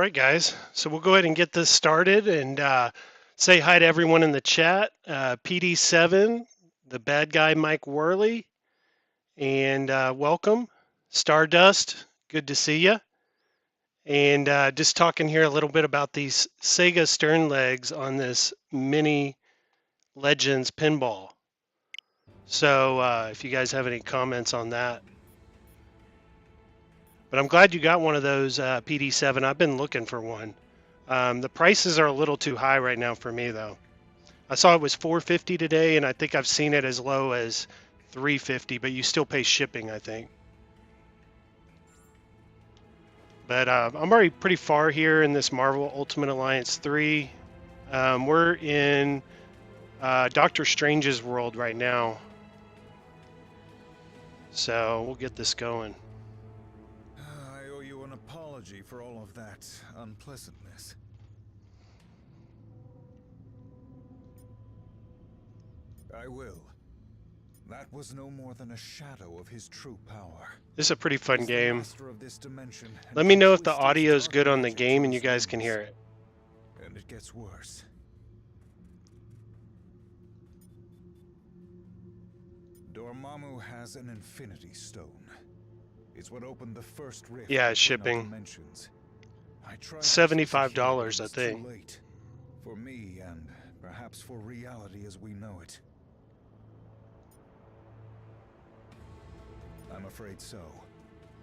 right, guys. So we'll go ahead and get this started and say hi to everyone in the chat. PD7, the bad guy Mike Worley, and welcome. Stardust, good to see you. And just talking here a little bit about these Sega stern legs on this Mini Legends pinball. So if you guys have any comments on that. But I'm glad you got one of those PD7. I've been looking for one. The prices are a little too high right now for me, though. I saw it was $450 today, and I think I've seen it as low as $350, but you still pay shipping, I think. But I'm already pretty far here in this Marvel Ultimate Alliance 3. We're in Doctor Strange's world right now. So we'll get this going. I owe you an apology for all of that unpleasantness. I will. That was no more than a shadow of his true power. This is a pretty fun game. Dimension, Let me know if the audio is good on the game and you guys can hear it. And it gets worse. Dormammu has an infinity stone. It's what opened the first rift. Yeah, it's shipping. $75, I think. Too late. For me and perhaps for reality as we know it. I'm afraid so.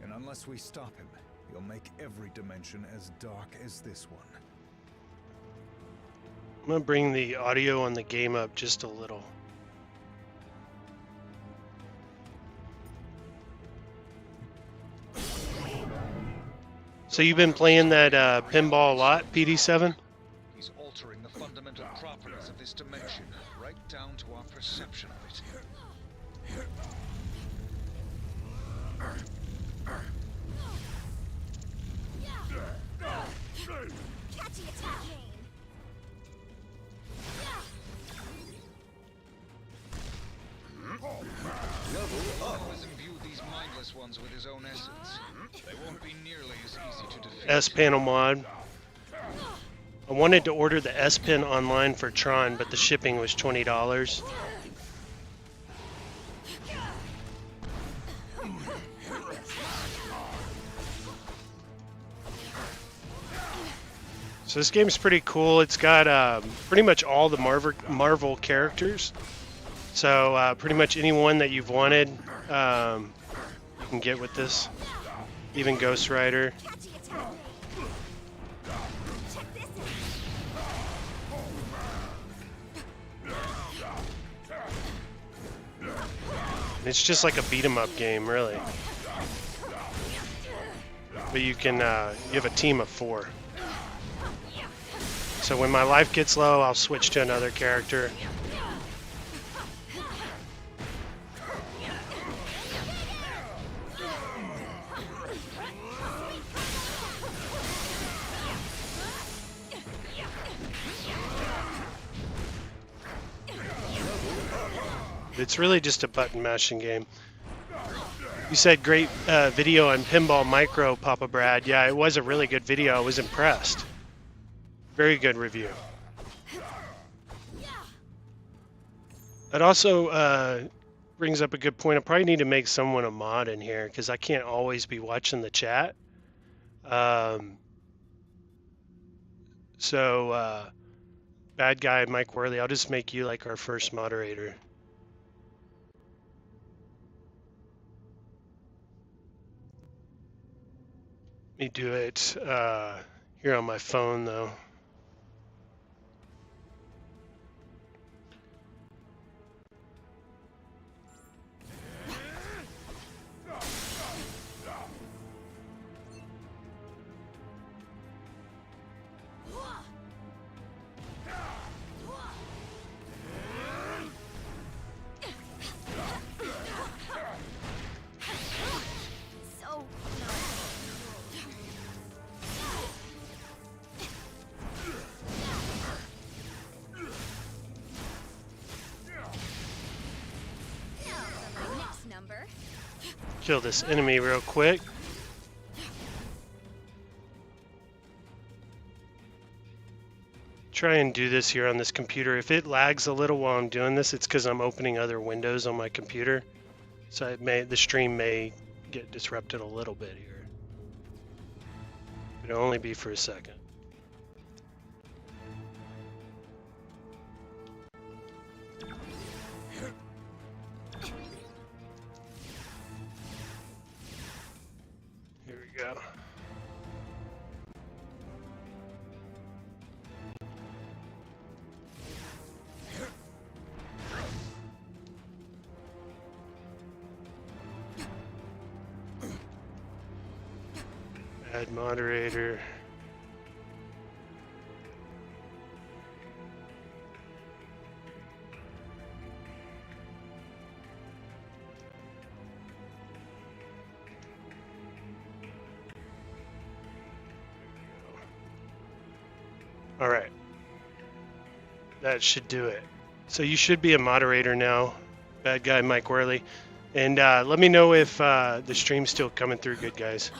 And unless we stop him, he'll make every dimension as dark as this one. I'm going to bring the audio on the game up just a little. So you've been playing that pinball a lot, PD7? He's altering the fundamental properties of this dimension, right down to our perception of it. Catchy attack. Level up. Has imbued these mindless ones with his own essence. They won't be nearly as easy to defeat. S-Panel mod. I wanted to order the S-Pen online for Tron, but the shipping was $20. So this game's pretty cool. It's got pretty much all the Marvel characters. So pretty much anyone that you've wanted, you can get with this. Even Ghost Rider. It's just like a beat 'em up game, really. But you can, you have a team of 4. So when my life gets low, I'll switch to another character. It's really just a button mashing game. You said great video on Pinball Micro, Papa Brad. Yeah, it was a really good video. I was impressed. Very good review. That also brings up a good point. I probably need to make someone a mod in here because I can't always be watching the chat. So, bad guy Mike Worley, I'll just make you like our first moderator. Let me do it here on my phone, though. Kill this enemy real quick. Try and do this here on this computer. If it lags a little while I'm doing this, it's because I'm opening other windows on my computer. So the stream may get disrupted a little bit here. It'll only be for a second. Here we go. Add moderator. All right. That should do it. So you should be a moderator now, bad guy Mike Worley. And let me know if the stream's still coming through good, guys.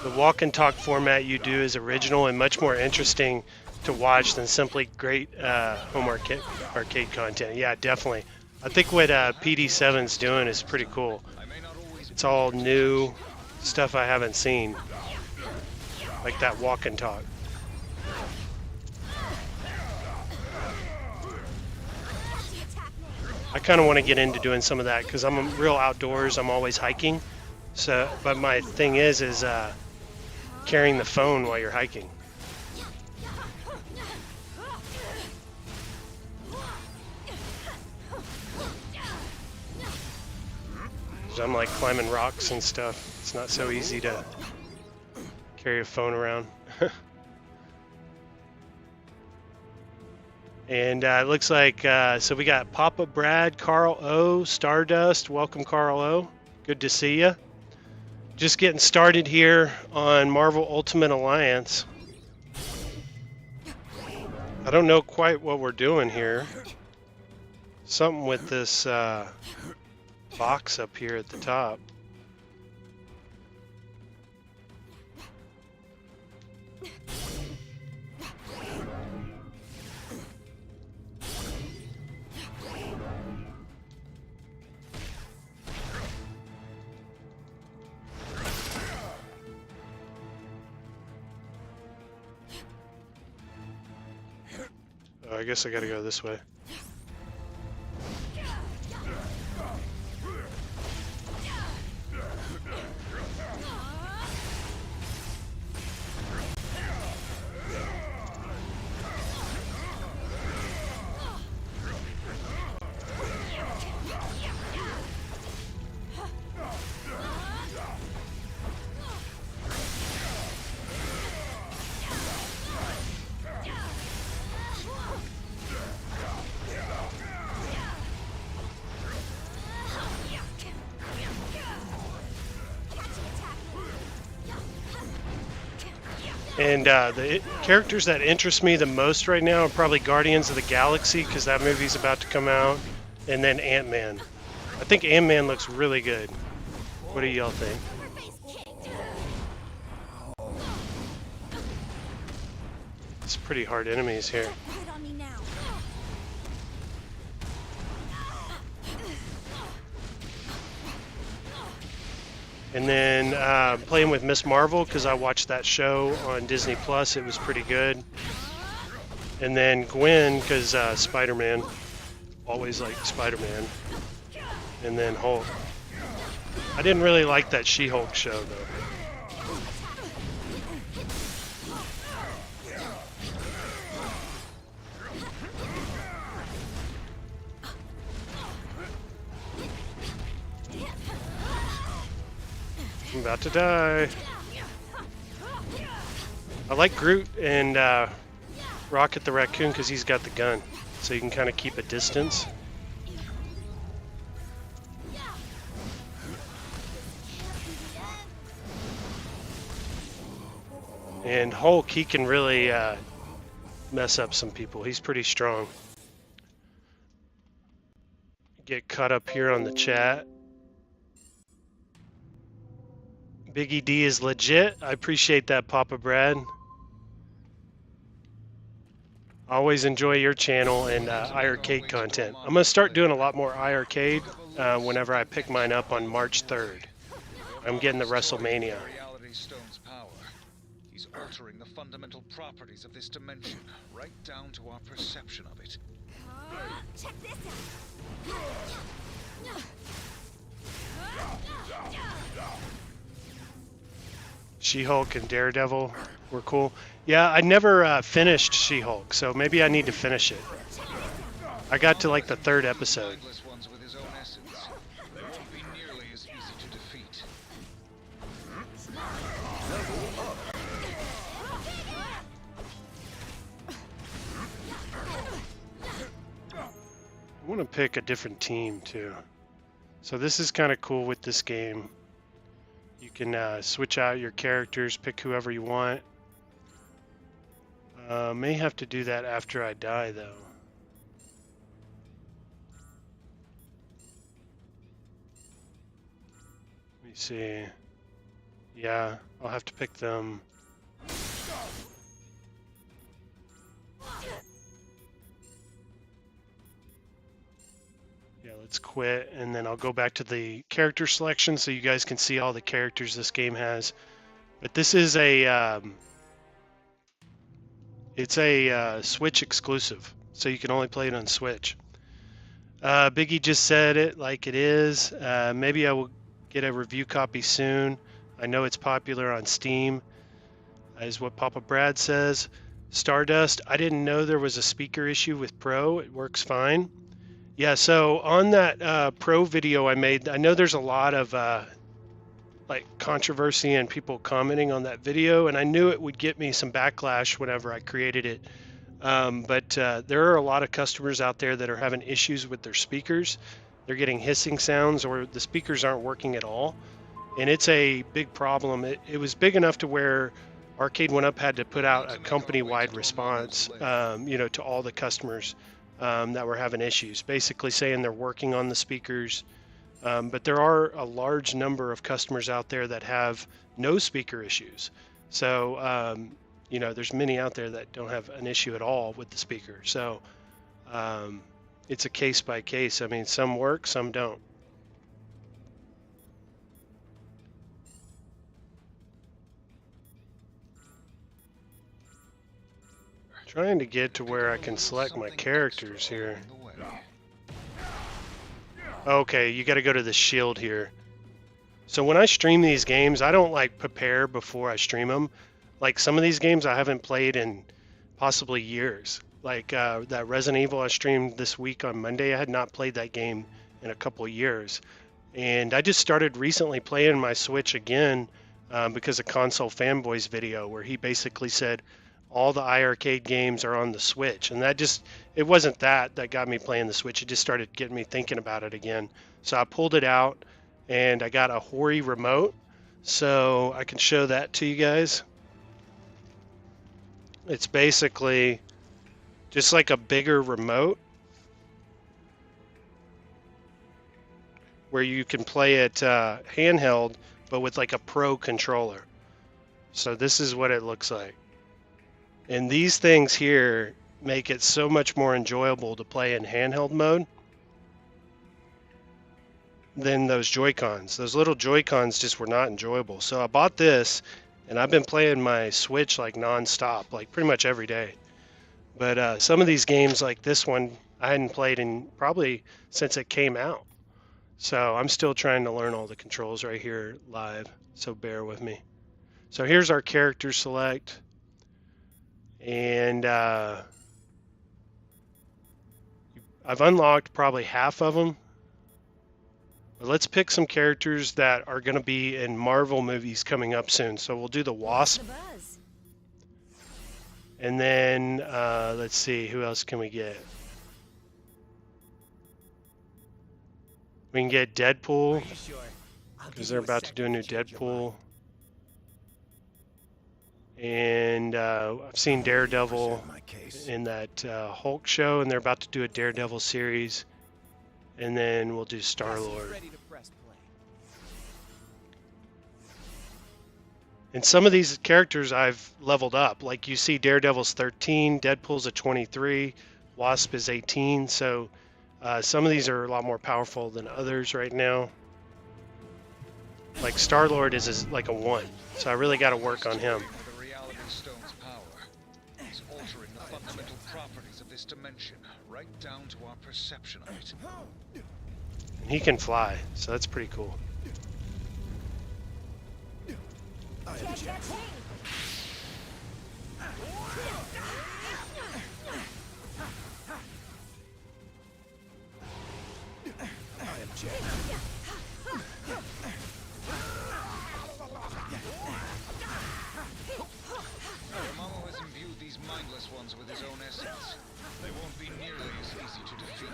The walk and talk format you do is original and much more interesting to watch than simply great home arcade content. Yeah, definitely. I think what PD7's doing is pretty cool. It's all new stuff I haven't seen, like that walk and talk. I kind of want to get into doing some of that because I'm real outdoors. I'm always hiking. So, but my thing is carrying the phone while you're hiking. So I'm like climbing rocks and stuff. It's not so easy to carry a phone around. And it looks like, so we got Papa Brad, Carl O, Stardust. Welcome, Carl O. Good to see you. Just getting started here on Marvel Ultimate Alliance. I don't know quite what we're doing here. Something with this box up here at the top. Oh, I guess I gotta go this way. And the characters that interest me the most right now are probably Guardians of the Galaxy, because that movie's about to come out, and then Ant-Man. I think Ant-Man looks really good. What do y'all think? It's pretty hard enemies here. And then playing with Miss Marvel, because I watched that show on Disney Plus. It was pretty good. And then Gwen, because Spider-Man. Always liked Spider-Man. And then Hulk. I didn't really like that She-Hulk show, though. I'm about to die. I like Groot and Rocket the Raccoon because he's got the gun, so you can kind of keep a distance. And Hulk, he can really mess up some people. He's pretty strong. Get caught up here on the chat. BiggyD is legit. I appreciate that, Papa Brad. Always enjoy your channel and iArcade content. I'm going to start doing a lot more iArcade whenever I pick mine up on March 3rd. I'm getting the WrestleMania. He's altering the fundamental properties of this dimension, right down to our perception of it. Check this out. She-Hulk and Daredevil were cool. Yeah, I never finished She-Hulk, so maybe I need to finish it. I got to like the 3rd episode. Mindless ones with his own essence. They won't be nearly as easy to defeat. I want to pick a different team too. So this is kind of cool with this game. You can switch out your characters, pick whoever you want. May have to do that after I die though. Let me see. Yeah, I'll have to pick them. Yeah, let's quit, and then I'll go back to the character selection so you guys can see all the characters this game has. But this is a it's a Switch exclusive, so you can only play it on Switch. Biggie just said it like it is. Maybe I will get a review copy soon. I know it's popular on Steam, is what Papa Brad says. Stardust, I didn't know there was a speaker issue with Pro. It works fine. Yeah, so on that Pro video I made, I know there's a lot of like controversy and people commenting on that video, and I knew it would get me some backlash whenever I created it. But there are a lot of customers out there that are having issues with their speakers. They're getting hissing sounds, or the speakers aren't working at all. And it's a big problem. It was big enough to where Arcade 1UP had to put out a company-wide response, to all the customers that were having issues, basically saying they're working on the speakers. But there are a large number of customers out there that have no speaker issues. So, there's many out there that don't have an issue at all with the speaker. So it's a case by case. I mean, some work, some don't. Trying to get to where I can select my characters here. Okay, you got to go to the shield here. So when I stream these games, I don't like prepare before I stream them. Like some of these games I haven't played in possibly years. Like that Resident Evil I streamed this week on Monday, I had not played that game in a couple of years. And I just started recently playing my Switch again because of Console Fanboy's video where he basically said all the iArcade games are on the Switch. And it wasn't that got me playing the Switch. It just started getting me thinking about it again. So I pulled it out and I got a Hori remote. So I can show that to you guys. It's basically just like a bigger remote where you can play it handheld, but with like a Pro controller. So this is what it looks like. And these things here make it so much more enjoyable to play in handheld mode than those Joy-Cons. Those little Joy-Cons just were not enjoyable. So I bought this, and I've been playing my Switch like non-stop, like pretty much every day. But some of these games like this one, I hadn't played in probably since it came out. So I'm still trying to learn all the controls right here live, so bear with me. So here's our character select. And I've unlocked probably half of them. But let's pick some characters that are going to be in Marvel movies coming up soon. So we'll do the Wasp. And then let's see, who else can we get? We can get Deadpool, because they're about to do a new Deadpool. And I've seen Daredevil in that Hulk show, and they're about to do a Daredevil series. And then we'll do Star-Lord. And some of these characters I've leveled up. Like you see Daredevil's 13, Deadpool's a 23, Wasp is 18. So some of these are a lot more powerful than others right now. Like Star-Lord is like a 1. So I really got to work on him. The reality stone's power is altering the fundamental properties of this dimension, right down to our perception of it. And he can fly, so that's pretty cool. I Mamo has imbued these mindless ones with his own essence. They won't be nearly as easy to defeat.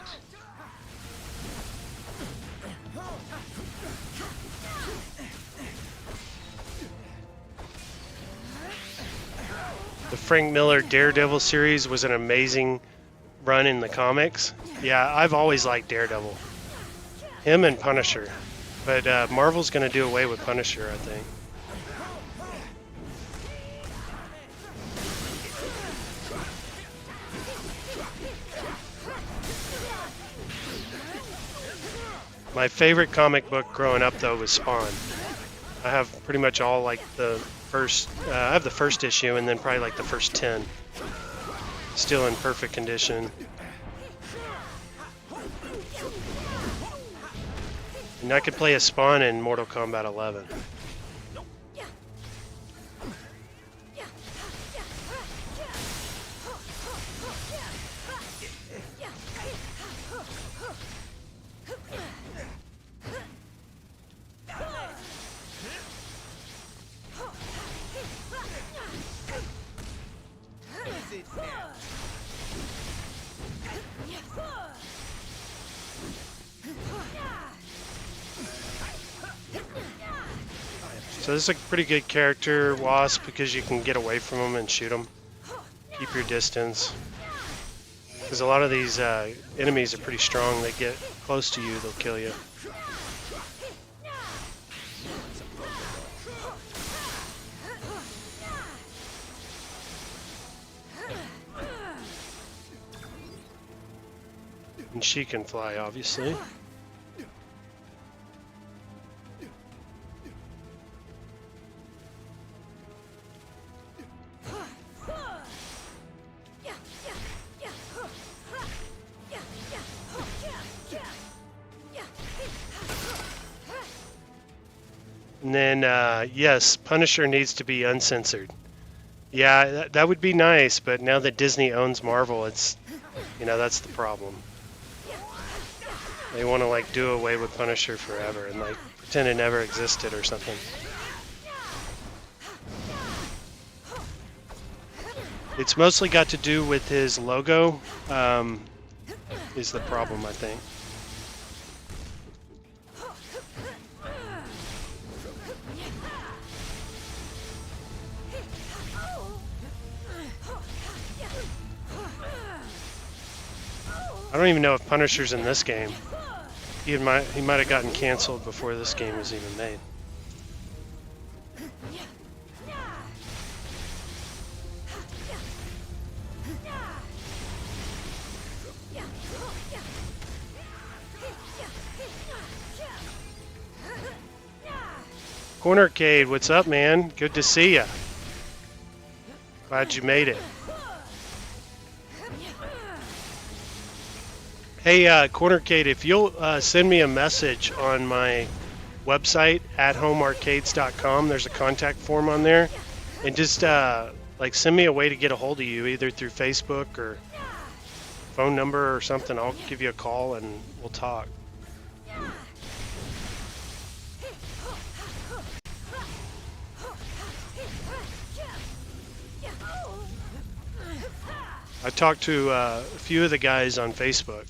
The Frank Miller Daredevil series was an amazing run in the comics. Yeah, I've always liked Daredevil. Him and Punisher. But Marvel's going to do away with Punisher, I think. My favorite comic book growing up, though, was Spawn. I have pretty much all like the first, I have the first issue and then probably like the first 10. Still in perfect condition. And I could play a Spawn in Mortal Kombat 11. So this is a pretty good character, Wasp, because you can get away from them and shoot them. Keep your distance. Because a lot of these enemies are pretty strong. They get close to you, they'll kill you. And she can fly, obviously. And then, yes, Punisher needs to be uncensored. Yeah, that would be nice, but now that Disney owns Marvel, it's, you know, that's the problem. They want to, like, do away with Punisher forever and, like, pretend it never existed or something. It's mostly got to do with his logo, is the problem, I think. I don't even know if Punisher's in this game. He might have gotten canceled before this game was even made. Cornercade, what's up, man? Good to see ya. Glad you made it. Hey, Cornercade, if you'll send me a message on my website, athomearcades.com, there's a contact form on there, and just like send me a way to get a hold of you, either through Facebook or phone number or something. I'll give you a call and we'll talk. I talked to a few of the guys on Facebook.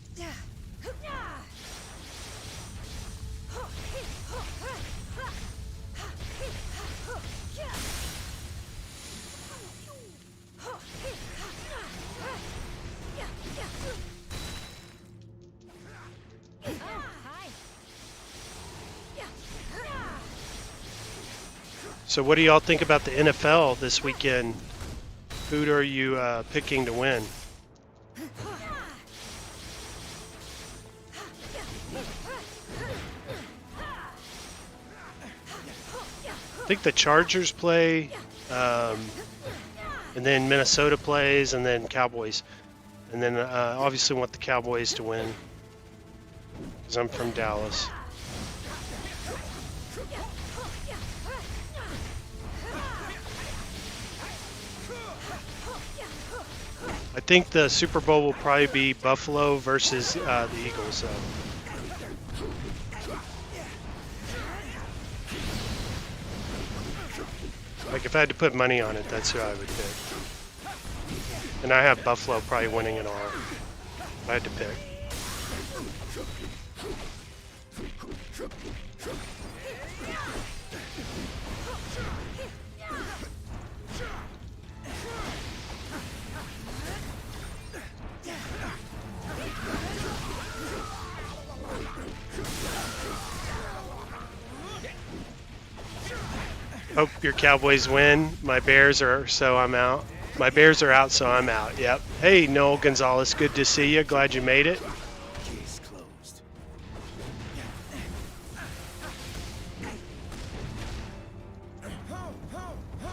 So what do y'all think about the NFL this weekend? Who are you picking to win? I think the Chargers play, and then Minnesota plays, and then Cowboys. And then obviously want the Cowboys to win, because I'm from Dallas. I think the Super Bowl will probably be Buffalo versus the Eagles. So. Like if I had to put money on it, that's who I would pick. And I have Buffalo probably winning it all. If I had to pick. Hope your Cowboys win. My Bears are, so I'm out. My Bears are out, so I'm out. Yep. Hey, Noel Gonzalez, good to see you. Glad you made it. Case closed.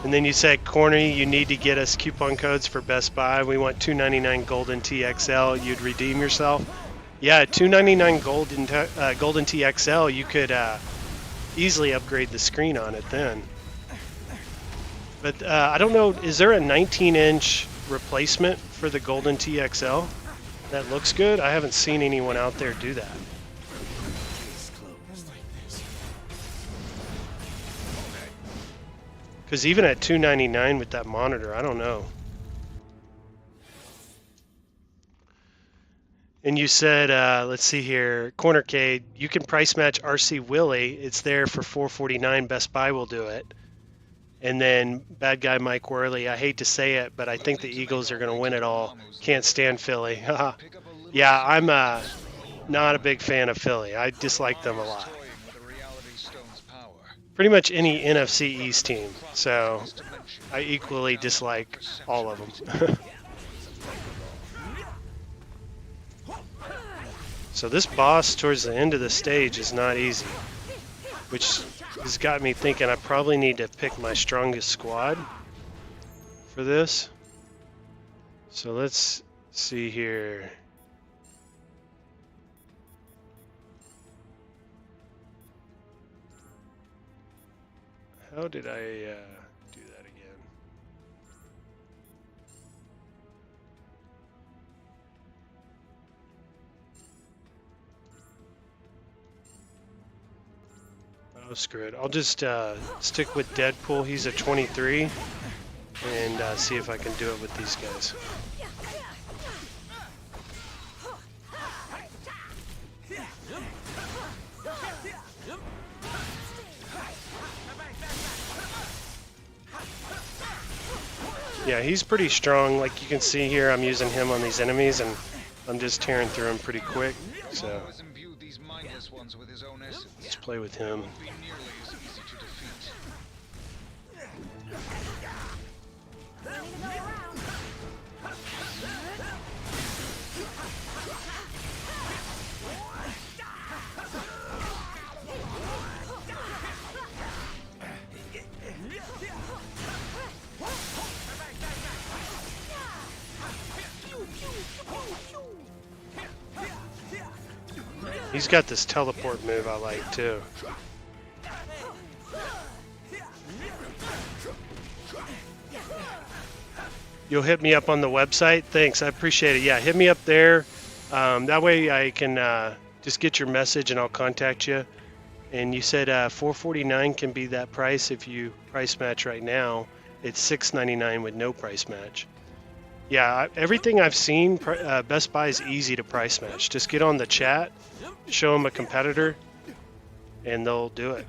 And then you said, Corny, you need to get us coupon codes for Best Buy. We want $2.99 Golden TXL. You'd redeem yourself. Yeah, $2.99 Golden TXL. You could easily upgrade the screen on it then. But I don't know, is there a 19-inch replacement for the Golden TXL that looks good? I haven't seen anyone out there do that. Case closed. Because even at $299 with that monitor, I don't know. And you said, let's see here, Cornercade, you can price match RC Willie. It's there for $449. Best Buy will do it. And then bad guy Mike Worley, I hate to say it, but I think the Eagles are going to win it all. Can't stand Philly. Yeah, I'm not a big fan of Philly. I dislike them a lot. Pretty much any NFC East team. So I equally dislike all of them. So this boss towards the end of the stage is not easy, which has got me thinking I probably need to pick my strongest squad for this. So let's see here. How did I do that again? Oh, screw it. I'll just stick with Deadpool. He's a 23. And see if I can do it with these guys. Yeah, he's pretty strong. Like you can see here, I'm using him on these enemies, and I'm just tearing through them pretty quick. So let's play with him. He's got this teleport move I like too. You'll hit me up on the website? Thanks, I appreciate it. Yeah, hit me up there. That way I can just get your message and I'll contact you. And you said $449 can be that price if you price match right now. It's $699 with no price match. Yeah, everything I've seen, Best Buy is easy to price match. Just get on the chat, show them a competitor, and they'll do it.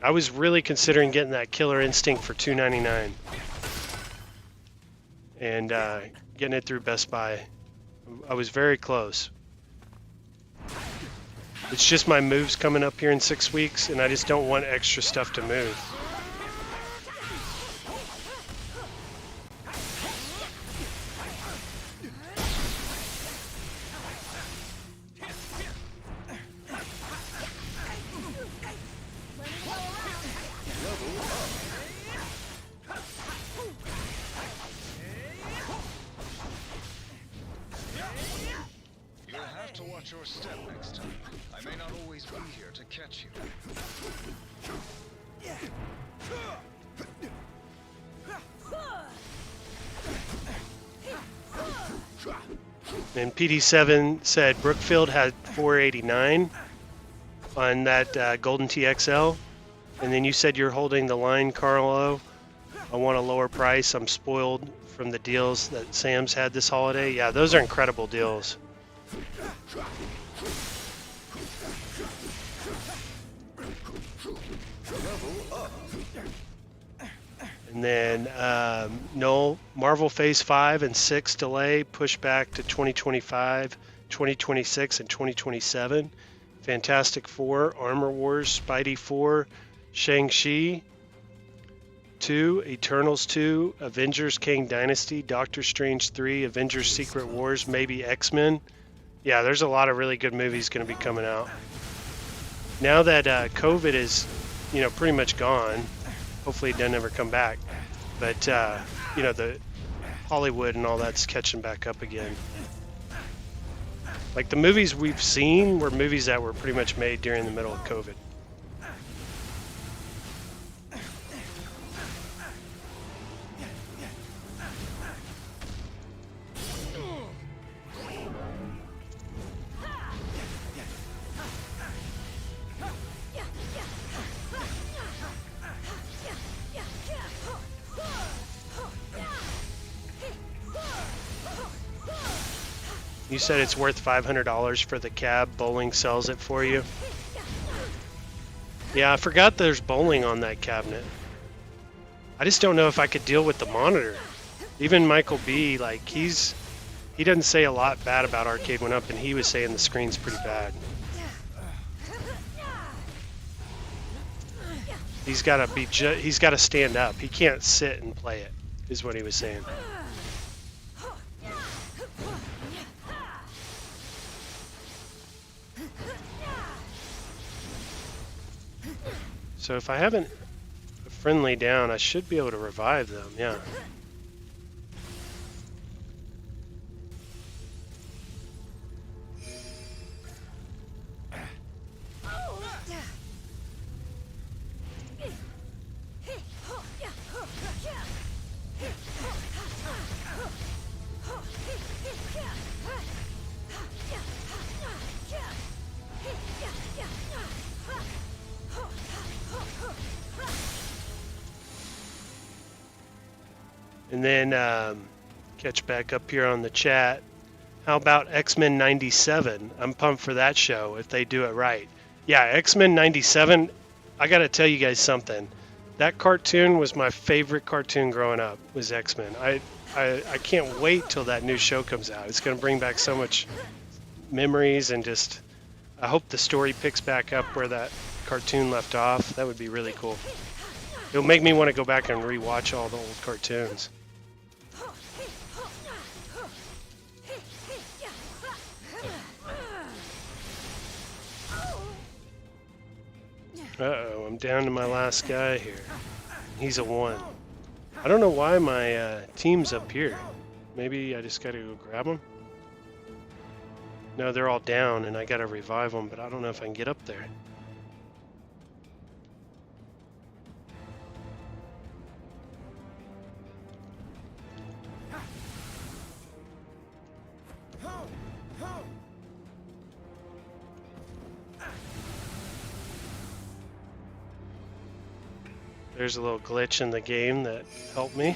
I was really considering getting that Killer Instinct for $299 and getting it through Best Buy. I was very close. It's just my moves coming up here in 6 weeks, and I just don't want extra stuff to move. Your step next time. I may not always be here to catch you. And PD7 said Brookfield had 489 on that Golden TXL. And then you said you're holding the line, Carlo. I want a lower price. I'm spoiled from the deals that Sam's had this holiday. Yeah, those are incredible deals. And then no, Marvel Phase 5 and 6 delay, push back to 2025, 2026, and 2027. Fantastic Four, Armor Wars, Spidey 4, Shang-Chi 2, Eternals 2, Avengers Kang Dynasty, Doctor Strange 3, Avengers Secret Wars, maybe X-Men. Yeah, there's a lot of really good movies going to be coming out. Now that COVID is, pretty much gone, hopefully it doesn't ever come back. But, the Hollywood and all that's catching back up again. Like the movies we've seen were movies that were pretty much made during the middle of COVID. You said it's worth $500 for the cab. Bowling sells it for you. Yeah, I forgot there's bowling on that cabinet. I just don't know if I could deal with the monitor. Even Michael B, like he doesn't say a lot bad about Arcade Went Up, and he was saying the screen's pretty bad. He's got to stand up. He can't sit and play it, is what he was saying. So if I haven't a friendly down, I should be able to revive them, yeah. And then catch back up here on the chat. How about X-Men 97? I'm pumped for that show if they do it right. Yeah, X-Men 97, I got to tell you guys something. That cartoon was my favorite cartoon growing up, was X-Men. I can't wait till that new show comes out. It's going to bring back so much memories, and just I hope the story picks back up where that cartoon left off. That would be really cool. It'll make me want to go back and rewatch all the old cartoons. Uh-oh, I'm down to my last guy here. He's a 1. I don't know why my team's up here. Maybe I just gotta go grab them? No, they're all down and I gotta revive them, but I don't know if I can get up there. There's a little glitch in the game that helped me.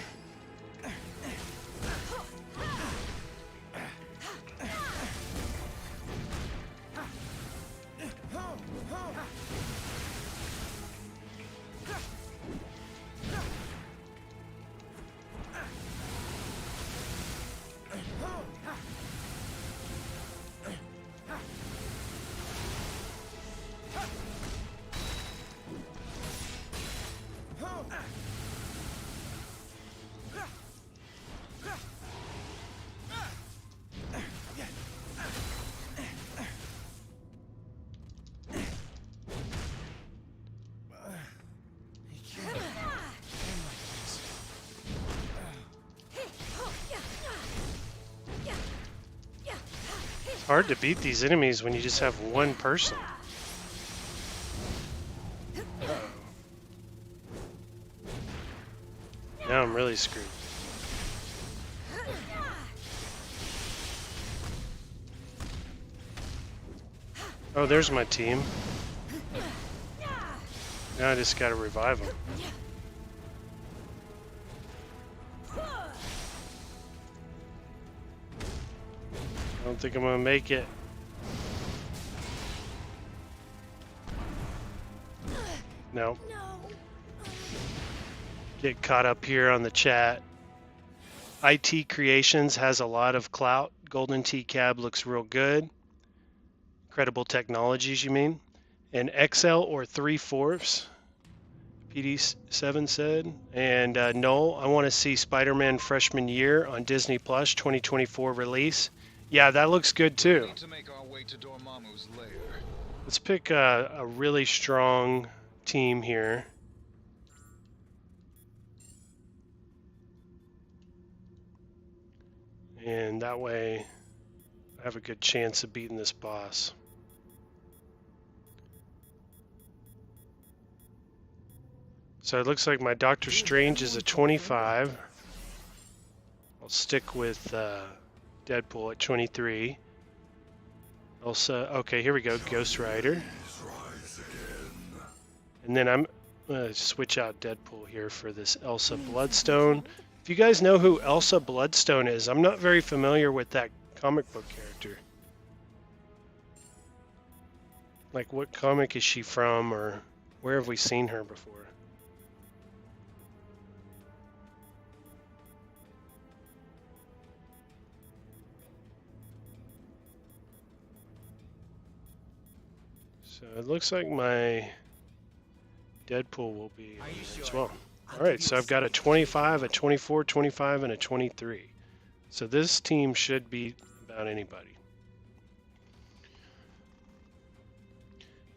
It's hard to beat these enemies when you just have one person. Uh-oh. Now I'm really screwed. Oh, there's my team. Now I just gotta revive them. I don't think I'm gonna make it. No. Get caught up here on the chat. IT Creations has a lot of clout. Golden T-Cab looks real good. Credible Technologies, you mean? And XL or 3/4, PD7 said. And Noel, I want to see Spider-Man Freshman Year on Disney Plus 2024 release. Yeah, that looks good too. We need to make our way to Dormammu's lair. Let's pick a really strong team here. And that way I have a good chance of beating this boss. So it looks like my Doctor Strange is a 25. I'll stick with Deadpool at 23. Elsa, okay, here we go, Ghost Rider. And then I'm going to switch out Deadpool here for this Elsa Bloodstone. If you guys know who Elsa Bloodstone is, I'm not very familiar with that comic book character. Like, what comic is she from, or where have we seen her before? So it looks like my Deadpool will be on there as well. Alright, so I've got a 25, a 24, 25, and a 23. So this team should beat about anybody.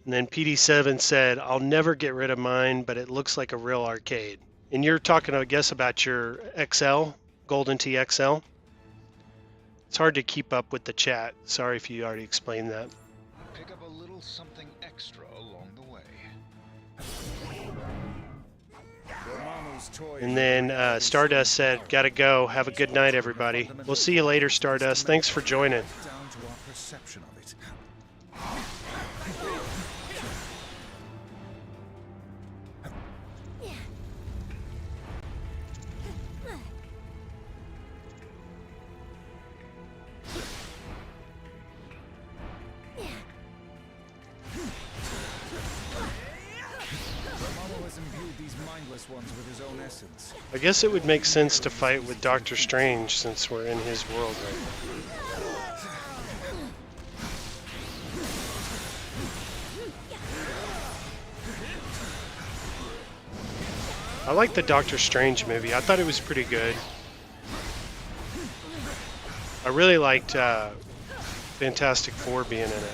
And then PD7 said, I'll never get rid of mine, but it looks like a real arcade. And you're talking, I guess, about your XL, Golden T XL? It's hard to keep up with the chat. Sorry if you already explained that. Pick up a little something extra along the way. And then Stardust said, gotta go. Have a good night, everybody. We'll see you later, Stardust. Thanks for joining. Down to our perception of it. Ones with his own essence. I guess it would make sense to fight with Doctor Strange since we're in his world right now. I like the Doctor Strange movie. I thought it was pretty good. I really liked Fantastic Four being in it.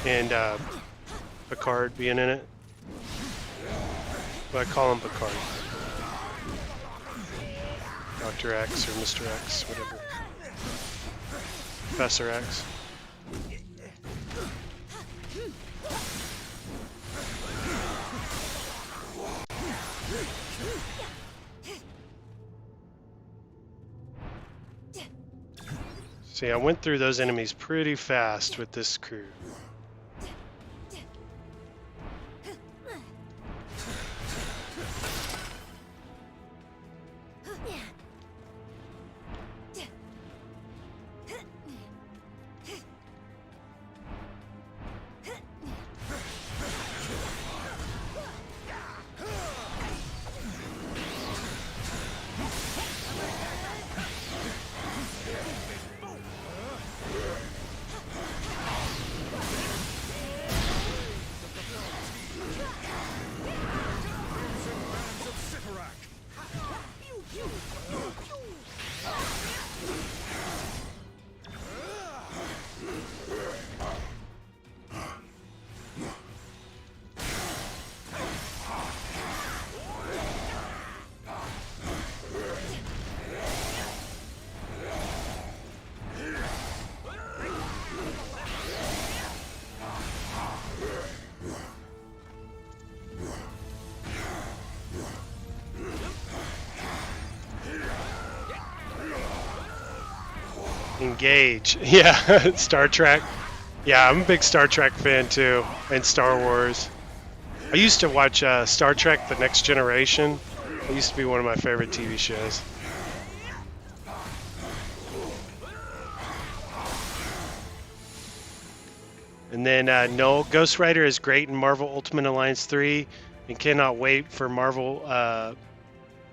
And Picard being in it. Well, I call him Picard. Dr. X or Mr. X, whatever. Professor X. See, I went through those enemies pretty fast with this crew. Engage. Yeah, Star Trek. Yeah, I'm a big Star Trek fan too, and Star Wars. I used to watch Star Trek: The Next Generation. It used to be one of my favorite TV shows. And then Noel, Ghost Rider is great in Marvel Ultimate Alliance 3 and cannot wait for Marvel,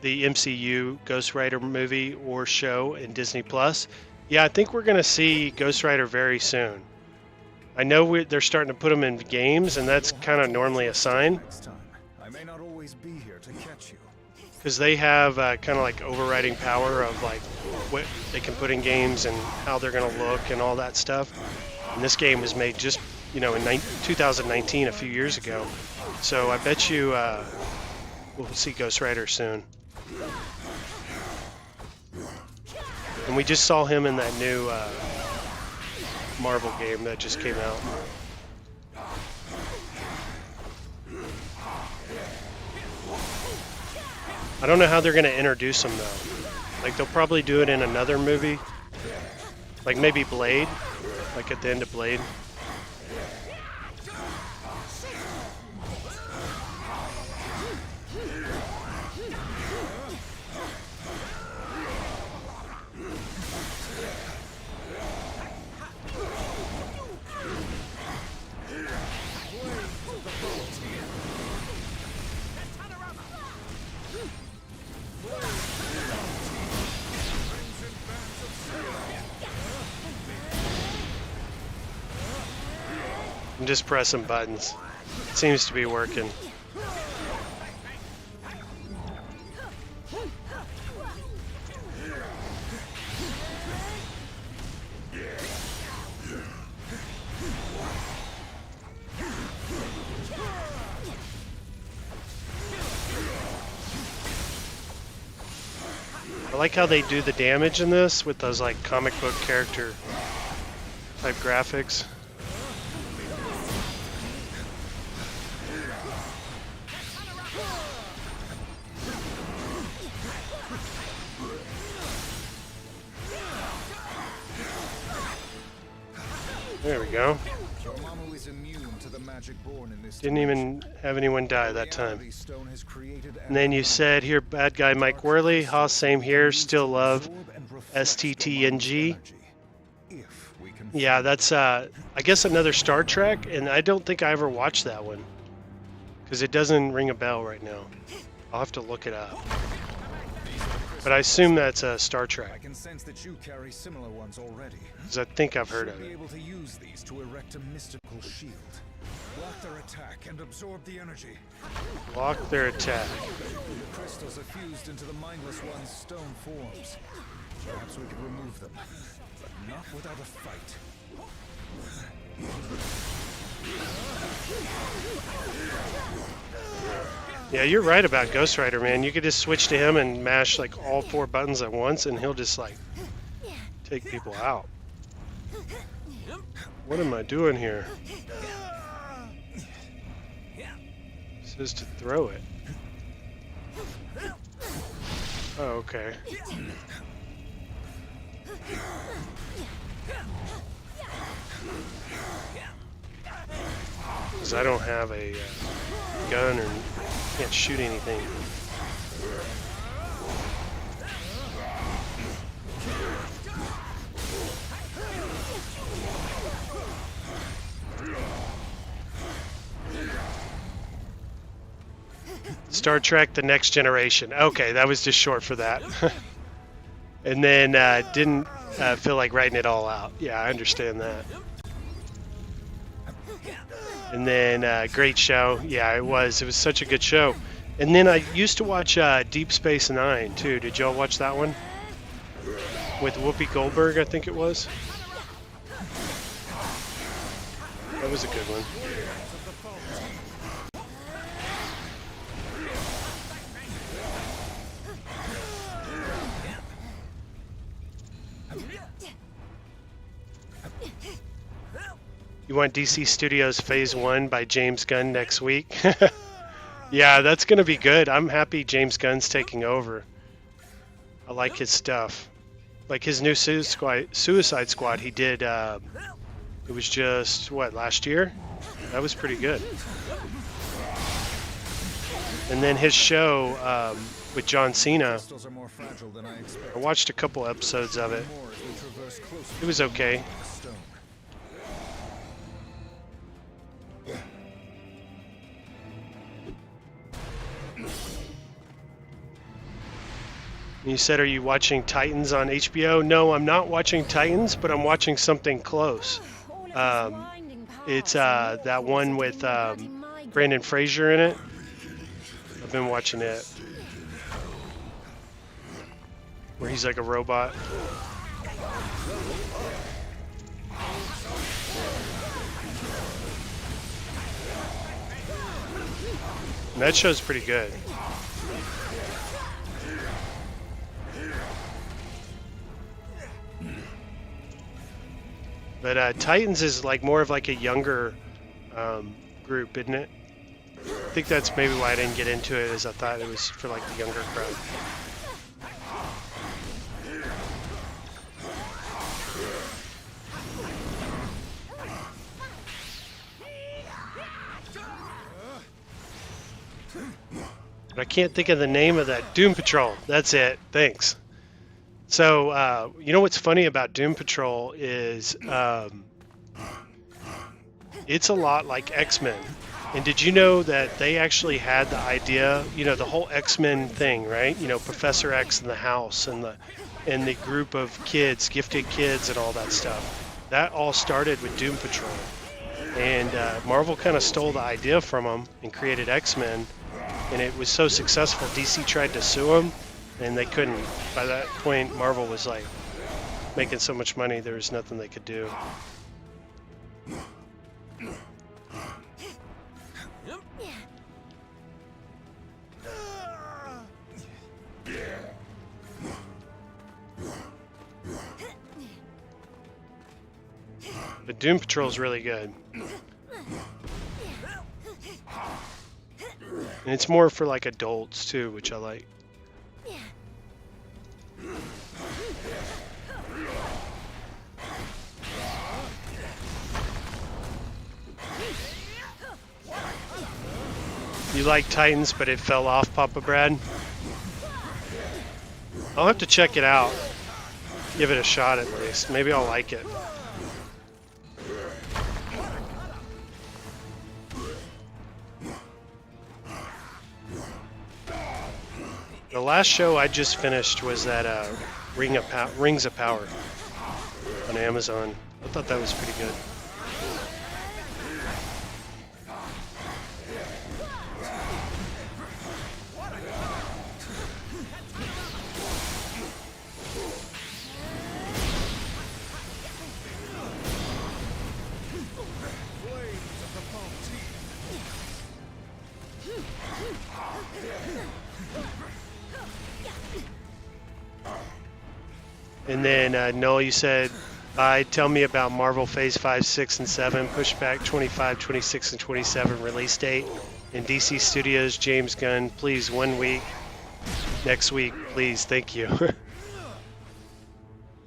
the MCU Ghost Rider movie or show in Disney Plus. Yeah, I think we're going to see Ghost Rider very soon. I know they're starting to put them in games, and that's kind of normally a sign. I may not always be here to catch you. Because they have kind of like overriding power of like what they can put in games and how they're going to look and all that stuff. And this game was made just, in 2019, a few years ago. So I bet you we'll see Ghost Rider soon. And we just saw him in that new Marvel game that just came out. I don't know how they're going to introduce him though. Like they'll probably do it in another movie. Like maybe Blade. Like at the end of Blade. I'm just pressing buttons. It seems to be working. I like how they do the damage in this with those like comic book character type graphics. There we go. Didn't even have anyone die that time. And then you said here, bad guy Mike Worley. Ha, same here. Still love STTNG. Yeah, that's I guess another Star Trek, and I don't think I ever watched that one because it doesn't ring a bell right now. I'll have to look it up. But I assume that's a Star Trek. I can sense that you carry similar ones already. Because I think I've heard of Be it. able to use these to erect a mystical shield. Block their attack and absorb the energy. Block their attack. The crystals are fused into the mindless one's stone forms. Perhaps we could remove them, but not without a fight. Yeah, you're right about Ghost Rider, man. You could just switch to him and mash like all 4 buttons at once, and he'll just like take people out. What am I doing here? It says to throw it. Oh, okay. Because I don't have a gun or can't shoot anything. Star Trek: The Next Generation. Okay, that was just short for that. And then didn't feel like writing it all out. Yeah, I understand that. And then great show. Yeah, it was. It was such a good show. And then I used to watch Deep Space Nine too. Did y'all watch that one? With Whoopi Goldberg, I think it was. That was a good one. You want DC Studios Phase 1 by James Gunn next week? Yeah, that's going to be good. I'm happy James Gunn's taking over. I like his stuff. Like his new Suicide Squad, he did. It was just what, last year? That was pretty good. And then his show with John Cena. Crystals are more fragile than I expected. I watched a couple episodes of it. More as we traverse closer It was okay. to the stone. You said, are you watching Titans on HBO? No, I'm not watching Titans, but I'm watching something close. It's that one with Brandon Fraser in it. I've been watching it. Where he's like a robot. And that show's pretty good. But Titans is like more of like a younger group, isn't it? I think that's maybe why I didn't get into it, is I thought it was for like the younger crowd. But I can't think of the name of that. Doom Patrol. That's it. Thanks. So, you know what's funny about Doom Patrol is it's a lot like X-Men. And did you know that they actually had the idea, you know, the whole X-Men thing, right? You know, Professor X in the house and the group of kids, gifted kids and all that stuff. That all started with Doom Patrol. And Marvel kind of stole the idea from them and created X-Men. And it was so successful, DC tried to sue them, and they couldn't. By that point, Marvel was like making so much money, there was nothing they could do. But Doom Patrol is really good. And it's more for like adults too, which I like. You like Titans, but it fell off, Papa Brad? I'll have to check it out. Give it a shot at least. Maybe I'll like it. The last show I just finished was that Rings of Power on Amazon. I thought that was pretty good. And then Noel, you said, tell me about Marvel Phase 5, 6, and 7, pushback 25, 26, and 27 release date. And DC Studios, James Gunn, please, 1 week. Next week, please, thank you.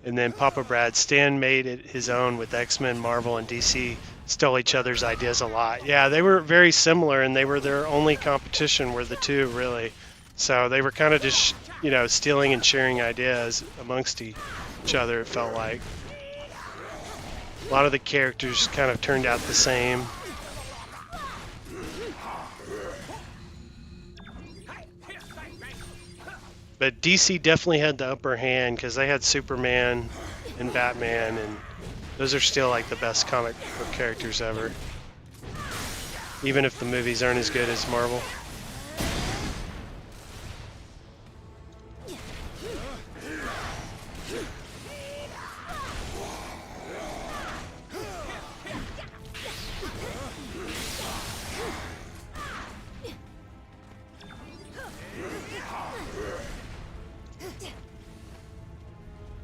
And then Papa Brad, Stan made it his own with X-Men, Marvel, and DC stole each other's ideas a lot. Yeah, they were very similar, and they were their only competition were the two, really. So they were kind of just, you know, stealing and sharing ideas amongst each other, it felt like. A lot of the characters kind of turned out the same. But DC definitely had the upper hand because they had Superman and Batman, and those are still like the best comic book characters ever. Even if the movies aren't as good as Marvel.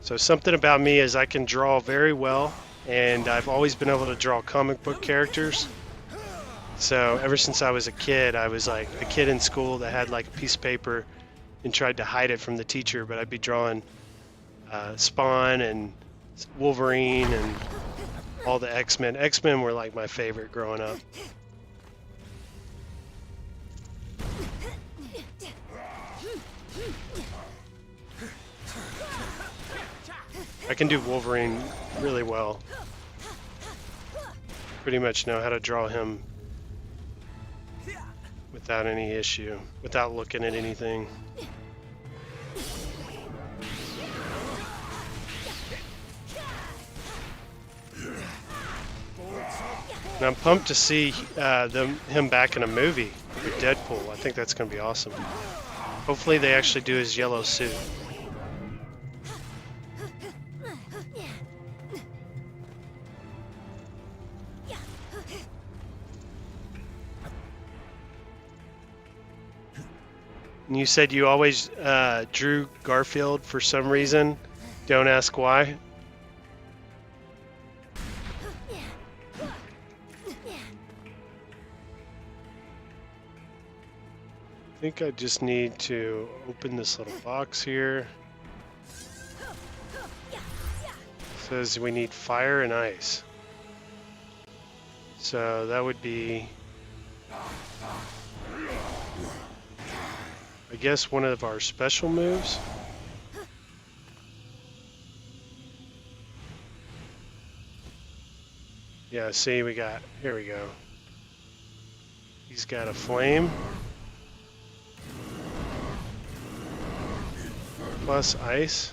So something about me is I can draw very well, and I've always been able to draw comic book characters. So ever since I was a kid, I was like a kid in school that had like a piece of paper and tried to hide it from the teacher, but I'd be drawing Spawn and Wolverine and all the X-Men. X-Men were like my favorite growing up. I can do Wolverine really well. Pretty much know how to draw him without any issue, without looking at anything. And I'm pumped to see him back in a movie with Deadpool. I think that's going to be awesome. Hopefully they actually do his yellow suit. And you said you always drew Garfield for some reason. Don't ask why. I think I just need to open this little box here. It says we need fire and ice. So that would be, I guess, one of our special moves. Yeah, see, here we go. He's got a flame. Plus ice.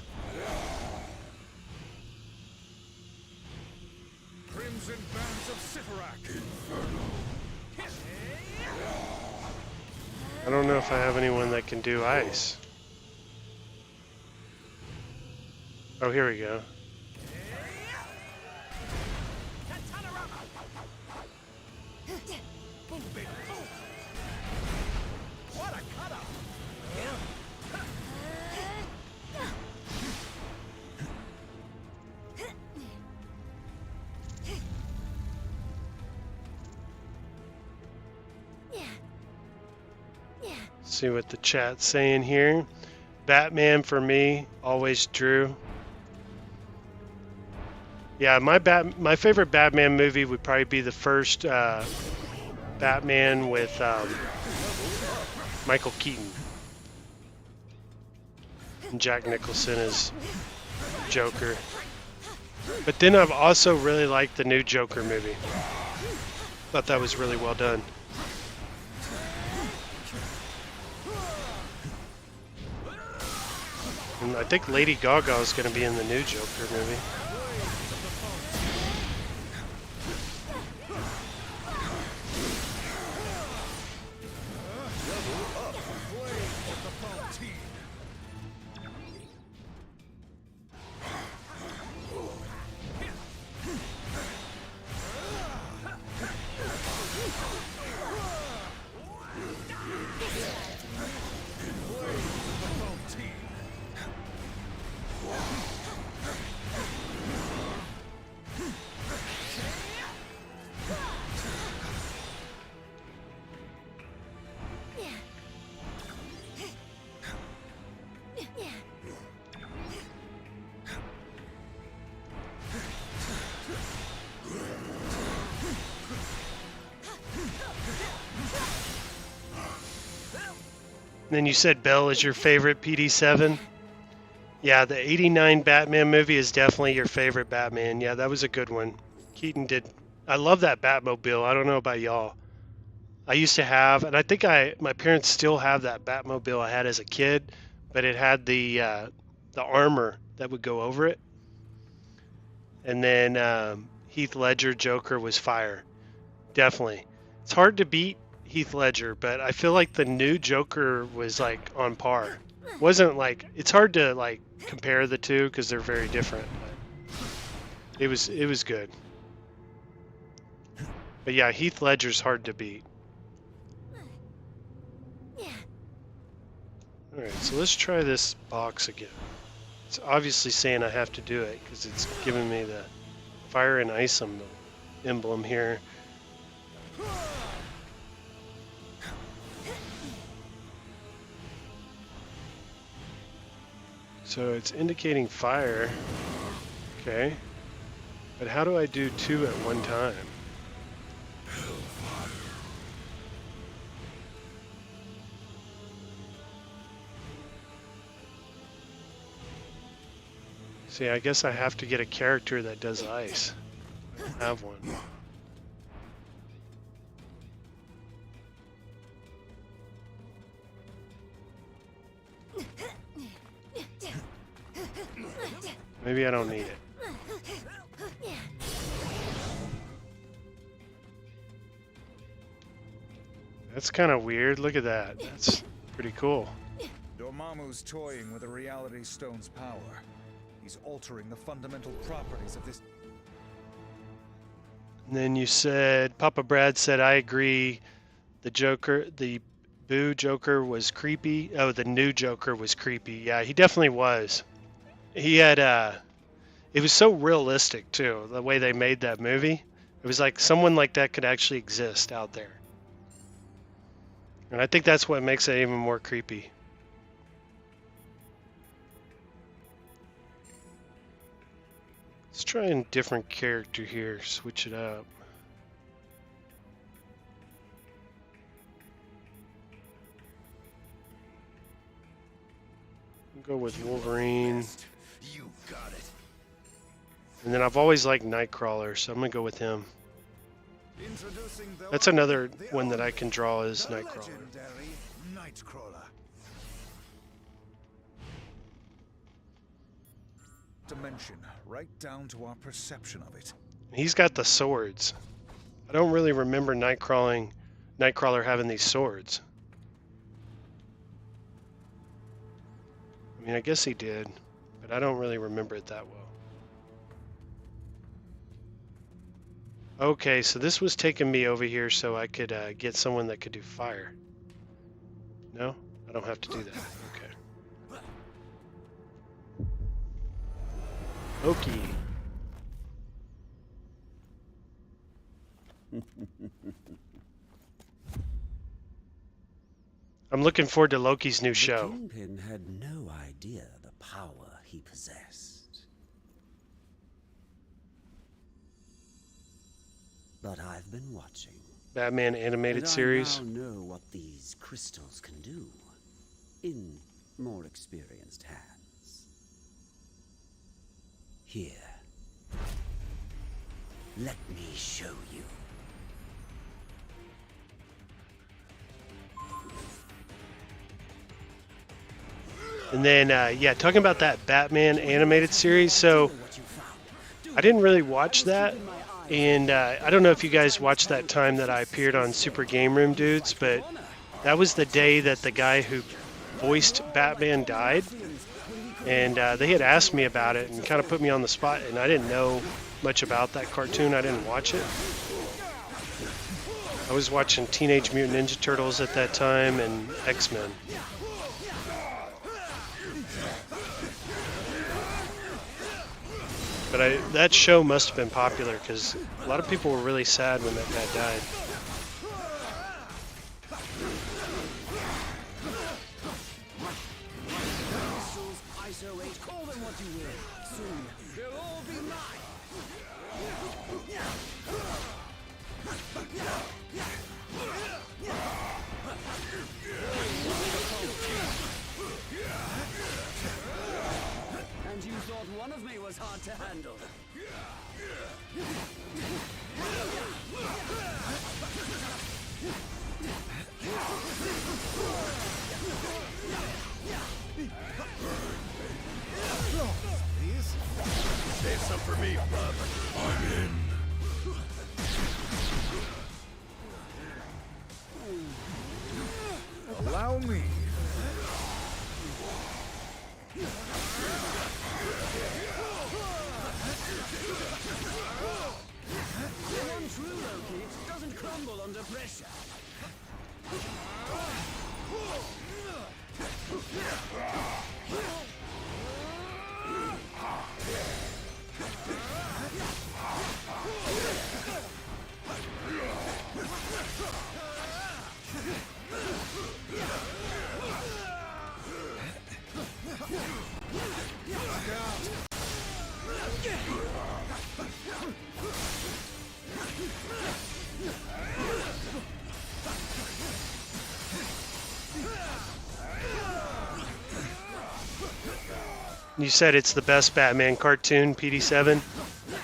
Crimson bands of Siferac. I don't know if I have anyone that can do ice. Oh, here we go. See what the chat's saying here. Batman for me, always drew. Yeah, my favorite Batman movie would probably be the first Batman with Michael Keaton and Jack Nicholson as Joker. But then I've also really liked the new Joker movie. Thought that was really well done. And I think Lady Gaga is going to be in the new Joker movie. Then you said Bell is your favorite PD7? Yeah, the 89 Batman movie is definitely your favorite Batman. Yeah, that was a good one. Keaton did. I love that Batmobile. I don't know about y'all. I used to have, and I think my parents still have that Batmobile I had as a kid, but it had the armor that would go over it. And then Heath Ledger Joker was fire. Definitely. It's hard to beat Heath Ledger, but I feel like the new Joker was like on par. Wasn't like, it's hard to like compare the two because they're very different. But it was good. But yeah, Heath Ledger's hard to beat. All right, so let's try this box again. It's obviously saying I have to do it because it's giving me the fire and ice emblem here. So it's indicating fire. Okay. But how do I do 2 at one time? See, I guess I have to get a character that does ice. I don't have one. Maybe I don't need it. That's kind of weird. Look at that. That's pretty cool. Dormammu's toying with the Reality Stone's power. He's altering the fundamental properties of this. And then you said, Papa Brad said, I agree. The Boo Joker was creepy. Oh, the new Joker was creepy. Yeah, he definitely was. He had, it was so realistic too, the way they made that movie. It was like someone like that could actually exist out there. And I think that's what makes it even more creepy. Let's try a different character here, switch it up. Go with Wolverine. You got it. And then I've always liked Nightcrawler, so I'm going to go with him. Introducing the That's another one that I can draw as Nightcrawler. legendary Nightcrawler. Dimension, right down to our perception of it. He's got the swords. I don't really remember Nightcrawler having these swords. I mean, I guess he did, but I don't really remember it that well. Okay, so this was taking me over here so I could get someone that could do fire. No? I don't have to do that. Okay. Loki. I'm looking forward to Loki's new show. The Kingpin had no idea the power he possessed. But I've been watching. Batman animated and series. I now know what these crystals can do in more experienced hands. Here. Let me show you. And then, yeah, talking about that Batman animated series. So I didn't really watch that. And I don't know if you guys watched that time that I appeared on Super Game Room Dudes, but that was the day that the guy who voiced Batman died. And they had asked me about it and kind of put me on the spot, and I didn't know much about that cartoon. I didn't watch it. I was watching Teenage Mutant Ninja Turtles at that time and X-Men. But that show must have been popular because a lot of people were really sad when that guy died. And you thought one of me was hard to handle. Save some for me, bub. I'm in. Allow me. One true Loki doesn't crumble under pressure. You said it's the best Batman cartoon, PD7.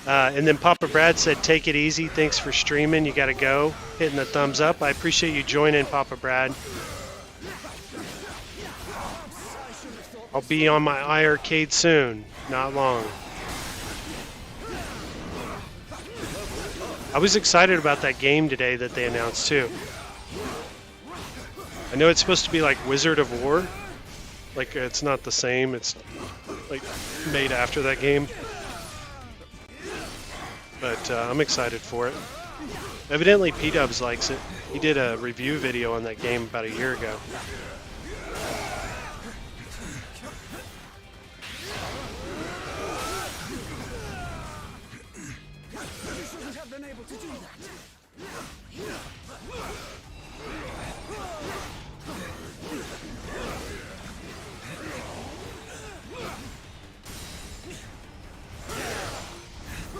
And then Papa Brad said, take it easy. Thanks for streaming. You got to go. Hitting the thumbs up. I appreciate you joining, Papa Brad. I'll be on my iArcade soon. Not long. I was excited about that game today that they announced too. I know it's supposed to be like Wizard of War. Like it's not the same. It's like made after that game. But I'm excited for it. Evidently P-Dubs likes it. He did a review video on that game about a year ago.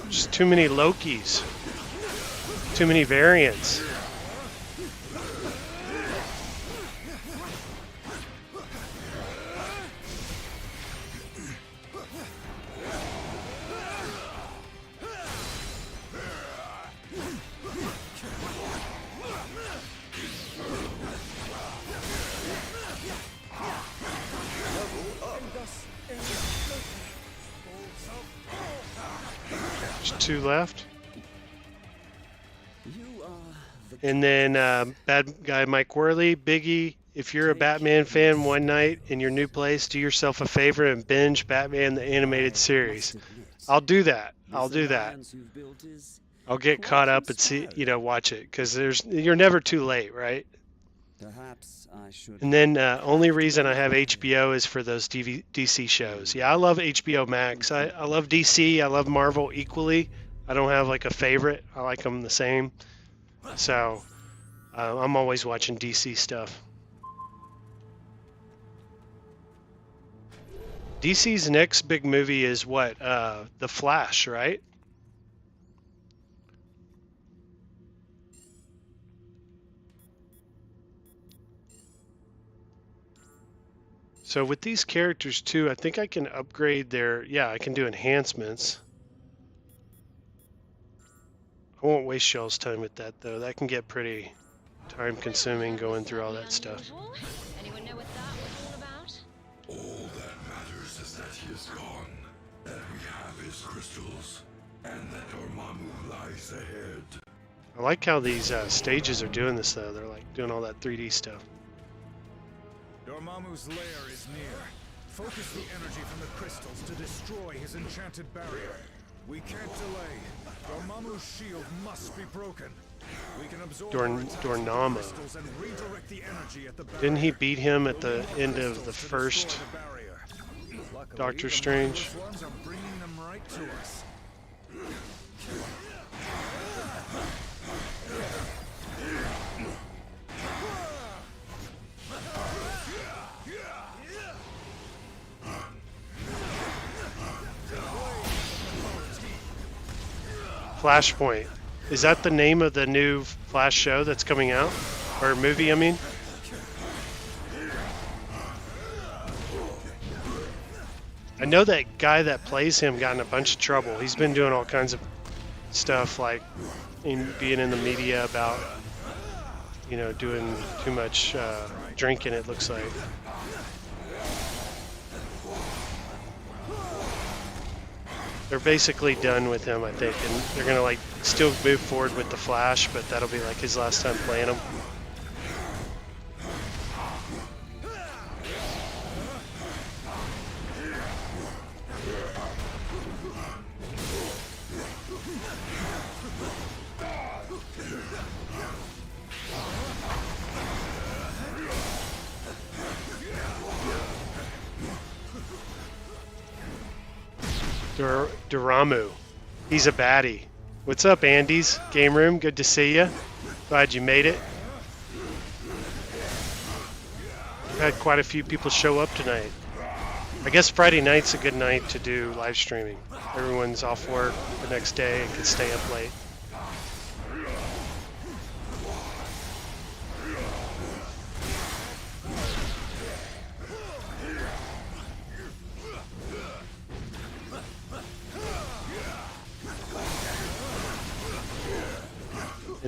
Just too many Lokis. Too many variants. There's 2 left. And then bad guy Mike Worley, Biggie, if you're a Batman fan one night in your new place, do yourself a favor and binge Batman the Animated Series. I'll do that. I'll do that. I'll get caught up and see, watch it because you're never too late, right? Perhaps I should. And then only reason I have HBO is for those DC shows. Yeah, I love HBO Max. I love DC. I love Marvel equally. I don't have like a favorite. I like them the same. So I'm always watching DC stuff. DC's next big movie is what? The Flash, right? So with these characters too, I think I can upgrade their, I can do enhancements. I won't waste y'all's time with that though. That can get pretty time consuming going through all that stuff. Anyone know what that was all about? All that matters is that he is gone, that we have his crystals, and that Dormammu lies ahead. I like how these stages are doing this though. They're like doing all that 3D stuff. Dormammu's lair is near. Focus the energy from the crystals to destroy his enchanted barrier. We can't delay. Dormammu's shield must be broken. We can absorb Dormammu. crystals and redirect the energy at the barrier. Didn't he beat him at the end of the first Doctor Strange? The ones are bringing them right to us. Flashpoint. Is that the name of the new Flash show that's coming out? Or movie, I mean? I know that guy that plays him got in a bunch of trouble. He's been doing all kinds of stuff like being in the media about, doing too much drinking, it looks like. They're basically done with him, I think, and they're gonna like still move forward with the Flash, but that'll be like his last time playing him. Dormammu. He's a baddie. What's up, Andy's Game Room? Good to see you. Glad you made it. We've had quite a few people show up tonight. I guess Friday night's a good night to do live streaming. Everyone's off work the next day and can stay up late.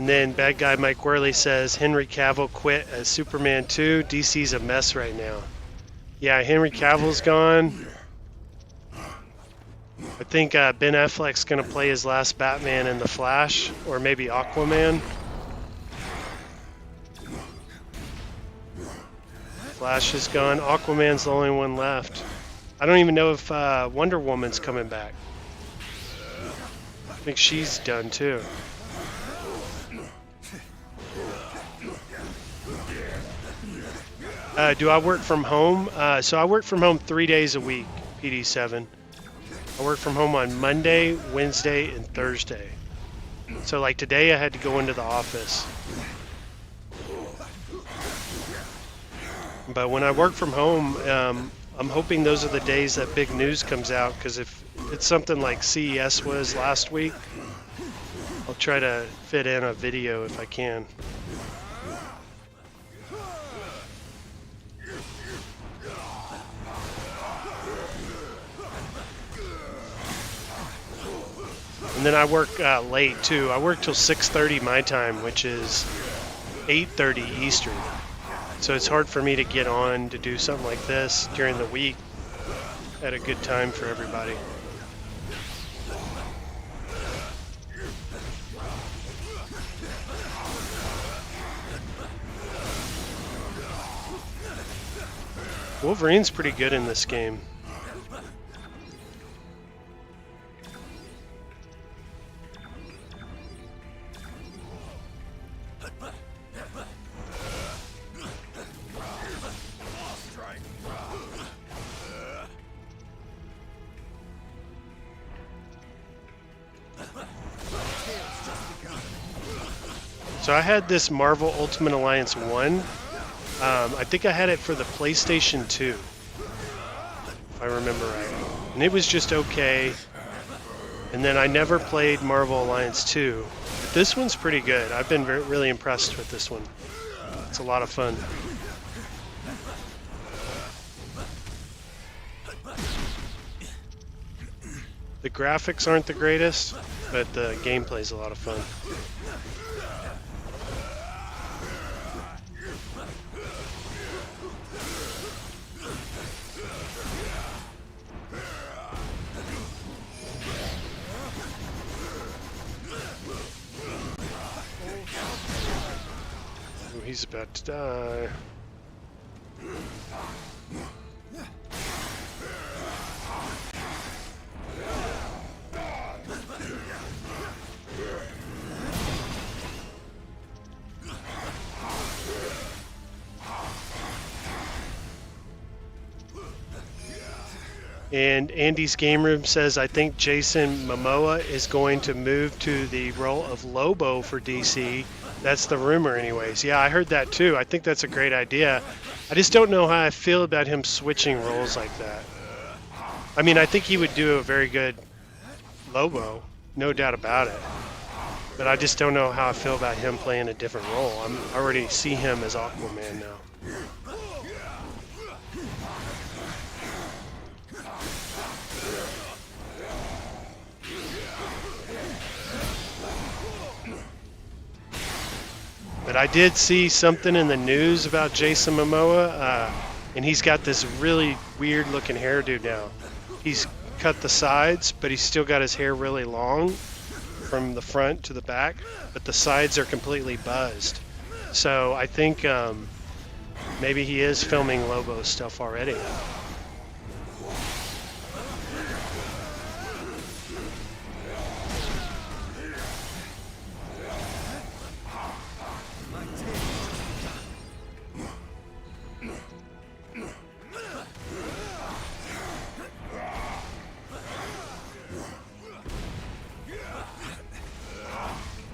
And then bad guy Mike Worley says Henry Cavill quit as Superman 2. DC's a mess right now. Yeah, Henry Cavill's gone. I think Ben Affleck's going to play his last Batman in The Flash, or maybe Aquaman. Flash is gone. Aquaman's the only one left. I don't even know if Wonder Woman's coming back. I think she's done too. Do I work from home? So I work from home 3 days a week, PD7. I work from home on Monday, Wednesday, and Thursday. So like today I had to go into the office. But when I work from home, I'm hoping those are the days that big news comes out, because if it's something like CES was last week, I'll try to fit in a video if I can. And then I work late too. I work till 6:30 my time, which is 8:30 Eastern. So it's hard for me to get on to do something like this during the week at a good time for everybody. Wolverine's pretty good in this game. So I had this Marvel Ultimate Alliance 1. I think I had it for the PlayStation 2, if I remember right. And it was just okay. And then I never played Marvel Alliance 2. But this one's pretty good. I've been really impressed with this one. It's a lot of fun. The graphics aren't the greatest, but the gameplay's a lot of fun. Oh, he's about to die. And Andy's Game Room says, I think Jason Momoa is going to move to the role of Lobo for DC. That's the rumor anyways. Yeah, I heard that too. I think that's a great idea. I just don't know how I feel about him switching roles like that. I mean, I think he would do a very good Lobo, no doubt about it. But I just don't know how I feel about him playing a different role. I already see him as Aquaman now. But I did see something in the news about Jason Momoa, and he's got this really weird looking hairdo now. He's cut the sides, but he's still got his hair really long from the front to the back, but the sides are completely buzzed. So I think maybe he is filming Lobo stuff already.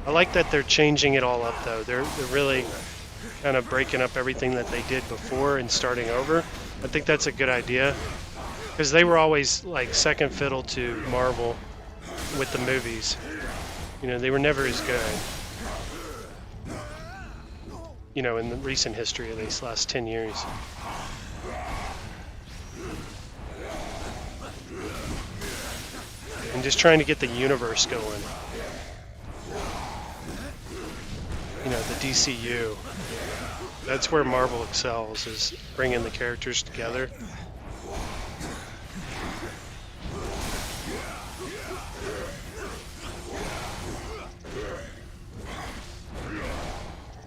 I like that they're changing it all up though. They're really kind of breaking up everything that they did before and starting over. I think that's a good idea, because they were always like second fiddle to Marvel with the movies. You know, they were never as good. You know, in the recent history, at least last 10 years. And just trying to get the universe going. you know, the DCU. That's where Marvel excels, is bringing the characters together.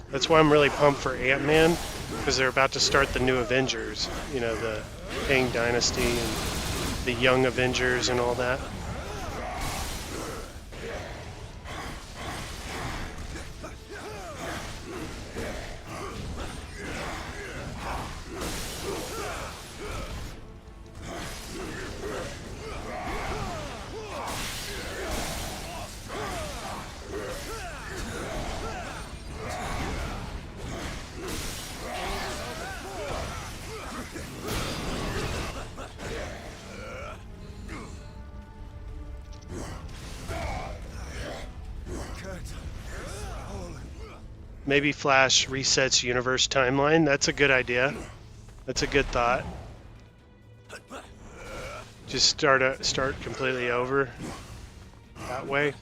That's why I'm really pumped for Ant-Man, because they're about to start the new Avengers, you know, the Kang Dynasty and the Young Avengers and all that. Maybe Flash resets universe timeline. That's a good idea. That's a good thought. Just start completely over that way.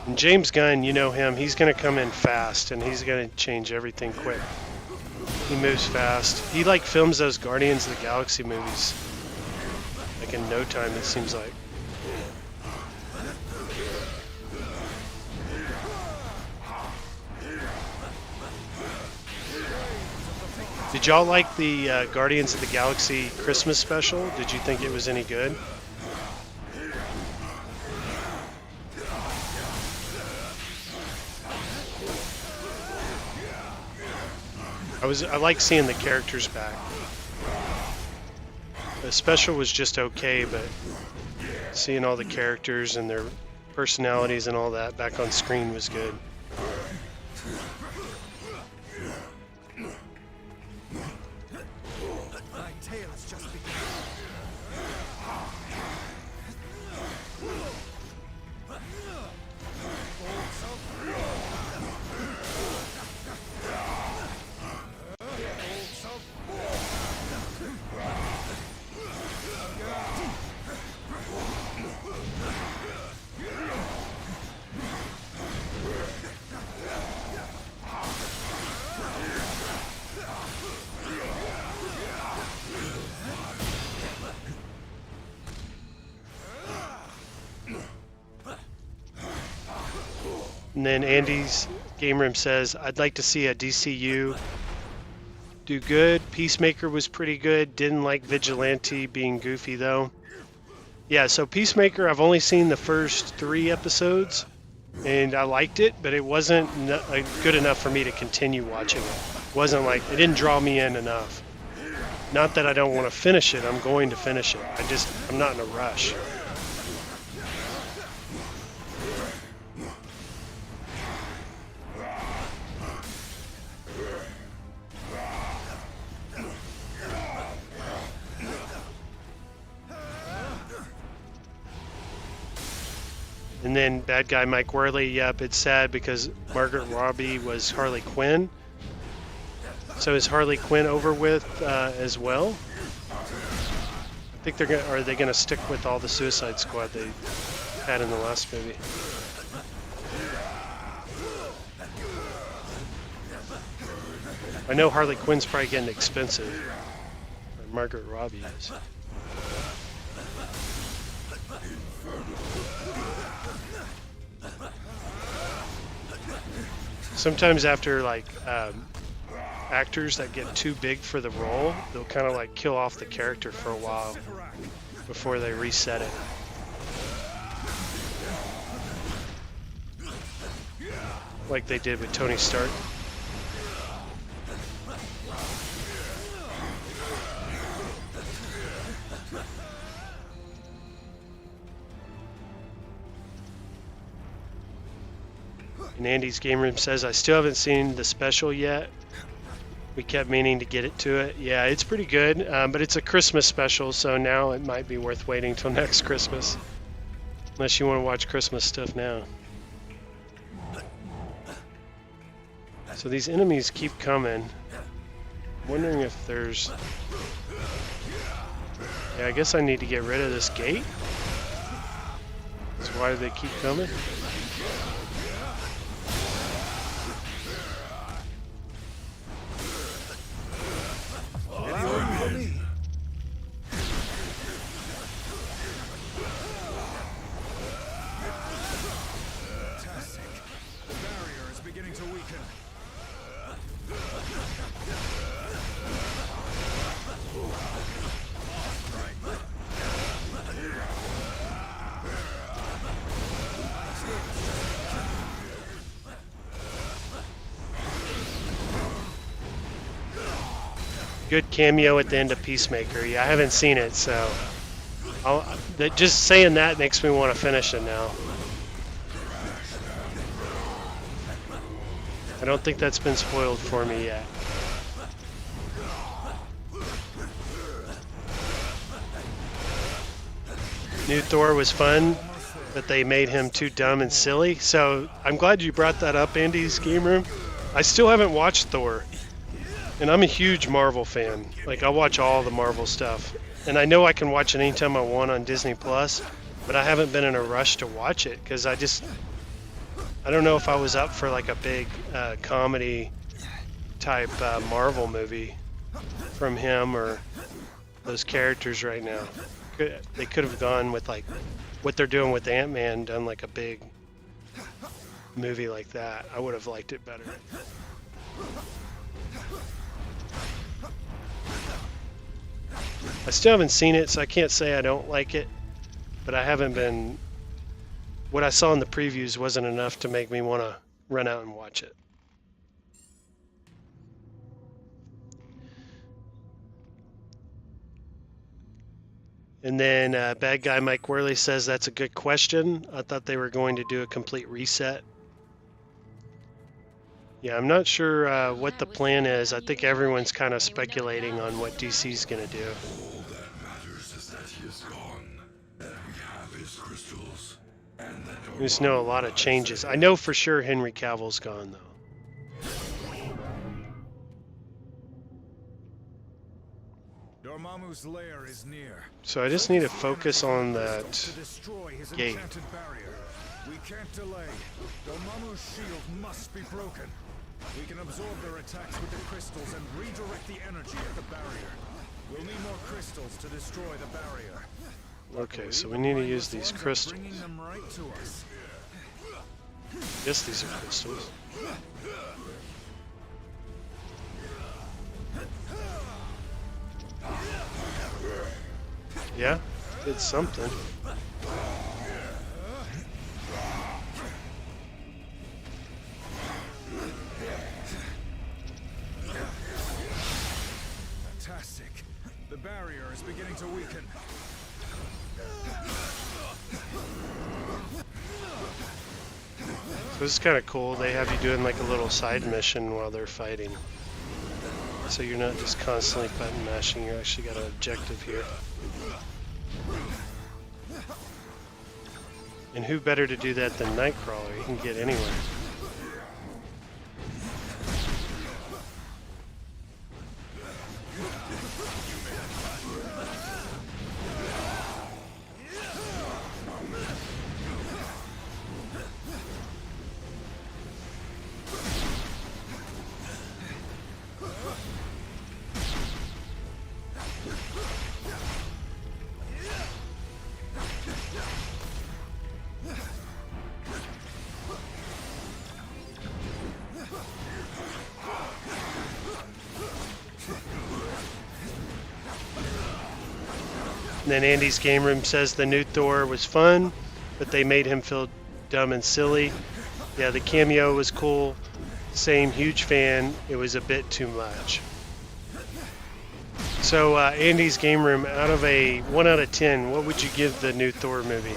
And James Gunn, you know him, he's going to come in fast and he's going to change everything quick. He moves fast. He like films those Guardians of the Galaxy movies like in no time, it seems like. Did y'all like the Guardians of the Galaxy Christmas special? Did you think it was any good? I like seeing the characters back. The special was just okay, but seeing all the characters and their personalities and all that back on screen was good. And then Andy's Game Room says, I'd like to see a DCU do good. Peacemaker was pretty good. Didn't like Vigilante being goofy, though. Yeah, so Peacemaker, I've only seen the first 3 episodes, and I liked it, but it wasn't good enough for me to continue watching it. It wasn't like, it didn't draw me in enough. Not that I don't want to finish it. I'm going to finish it. I'm not in a rush. And then bad guy Mike Worley, yep, it's sad because Margaret Robbie was Harley Quinn. So is Harley Quinn over with as well? I think are they gonna stick with all the Suicide Squad they had in the last movie? I know Harley Quinn's probably getting expensive. Or Margaret Robbie is. Sometimes after like actors that get too big for the role, they'll kind of like kill off the character for a while before they reset it. Like they did with Tony Stark. And Andy's Game Room says, I still haven't seen the special yet. We kept meaning to get it to it. Yeah, it's pretty good, but it's a Christmas special, so now it might be worth waiting till next Christmas. Unless you want to watch Christmas stuff now. So these enemies keep coming. I'm wondering if there's... Yeah, I guess I need to get rid of this gate. So why do they keep coming? Fantastic. The barrier is beginning to weaken. Good cameo at the end of Peacemaker. Yeah, I haven't seen it, so just saying that makes me want to finish it now. I don't think that's been spoiled for me yet. New Thor was fun, but they made him too dumb and silly. So I'm glad you brought that up, Andy's Game Room. I still haven't watched Thor, and I'm a huge Marvel fan. Like, I watch all the Marvel stuff, and I know I can watch it anytime I want on Disney Plus, but I haven't been in a rush to watch it because I don't know if I was up for like a big comedy type Marvel movie from him or those characters right now. They could have gone with like what they're doing with Ant-Man, done like a big movie like that. I would have liked it better. I still haven't seen it, so I can't say I don't like it, but I haven't been. What I saw in the previews wasn't enough to make me want to run out and watch it. And then bad guy Mike Worley says that's a good question. I thought they were going to do a complete reset. Yeah, I'm not sure what the plan is. I think everyone's kind of speculating on what DC's going to do. All that matters is that he is gone, that we have his crystals, and that I just know a lot of changes. I know for sure Henry Cavill's gone, though. Dormammu's lair is near. So I just need to focus on that To destroy his gate. enchanted barrier. We can't delay. Dormammu's shield must be broken. We can absorb their attacks with the crystals and redirect the energy at the barrier. We'll need more crystals to destroy the barrier. Okay, so we need to use these crystals. Bringing them right to us. Yes, these are crystals. Yeah, did something. Fantastic. The barrier is beginning to weaken. So this is kind of cool. They have you doing like a little side mission while they're fighting. So you're not just constantly button mashing, you actually got an objective here. And who better to do that than Nightcrawler? You can get anywhere. And then Andy's Game Room says the new Thor was fun, but they made him feel dumb and silly. Yeah, the cameo was cool. Same, huge fan. It was a bit too much. So Andy's Game Room, out of a 1 out of 10, what would you give the new Thor movie?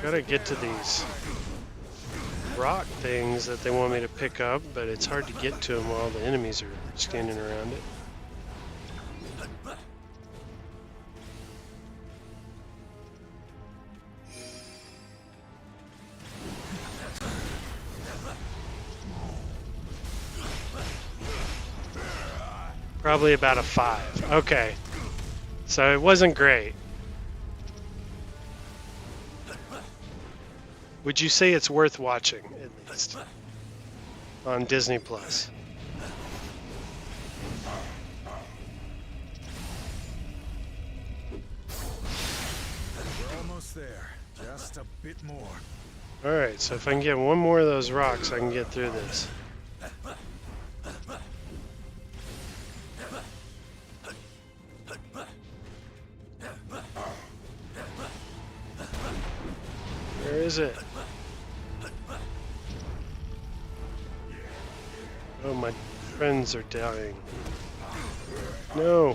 Gotta get to these rock things that they want me to pick up, but it's hard to get to them while the enemies are standing around it. Probably about a 5. Okay. So it wasn't great. Would you say it's worth watching, at least, on Disney Plus? We're almost there. Just a bit more. Alright, so if I can get one more of those rocks, I can get through this. Where is it? Oh, my friends are dying. No.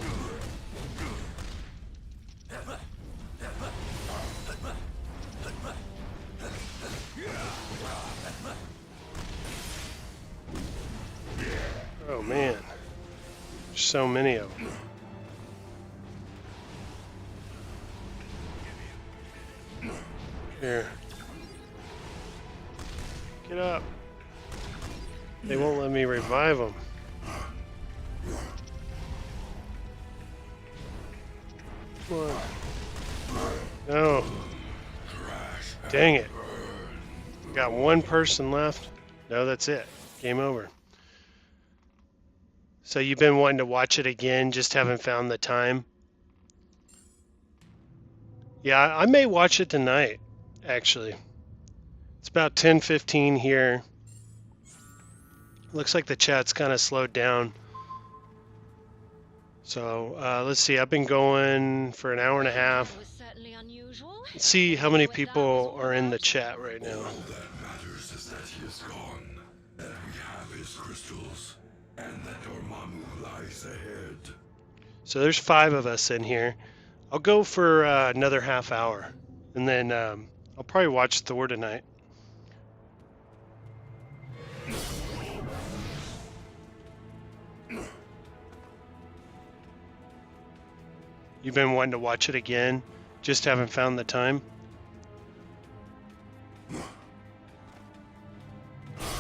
Oh man, there's so many of them. Here. Get up. They won't let me revive them. Come on. No. Dang it. Got one person left. No, that's it. Game over. So you've been wanting to watch it again, just haven't found the time? Yeah, I may watch it tonight, actually. It's about 10:15 here. Looks like the chat's kind of slowed down. So let's see, I've been going for an hour and a half. It was certainly unusual. Let's see how many people are in the chat right now. All that matters is that he is gone, that we have his crystals, and that Dormammu lies ahead. So there's 5 of us in here. I'll go for another half hour, and then I'll probably watch Thor tonight. You've been wanting to watch it again, just haven't found the time?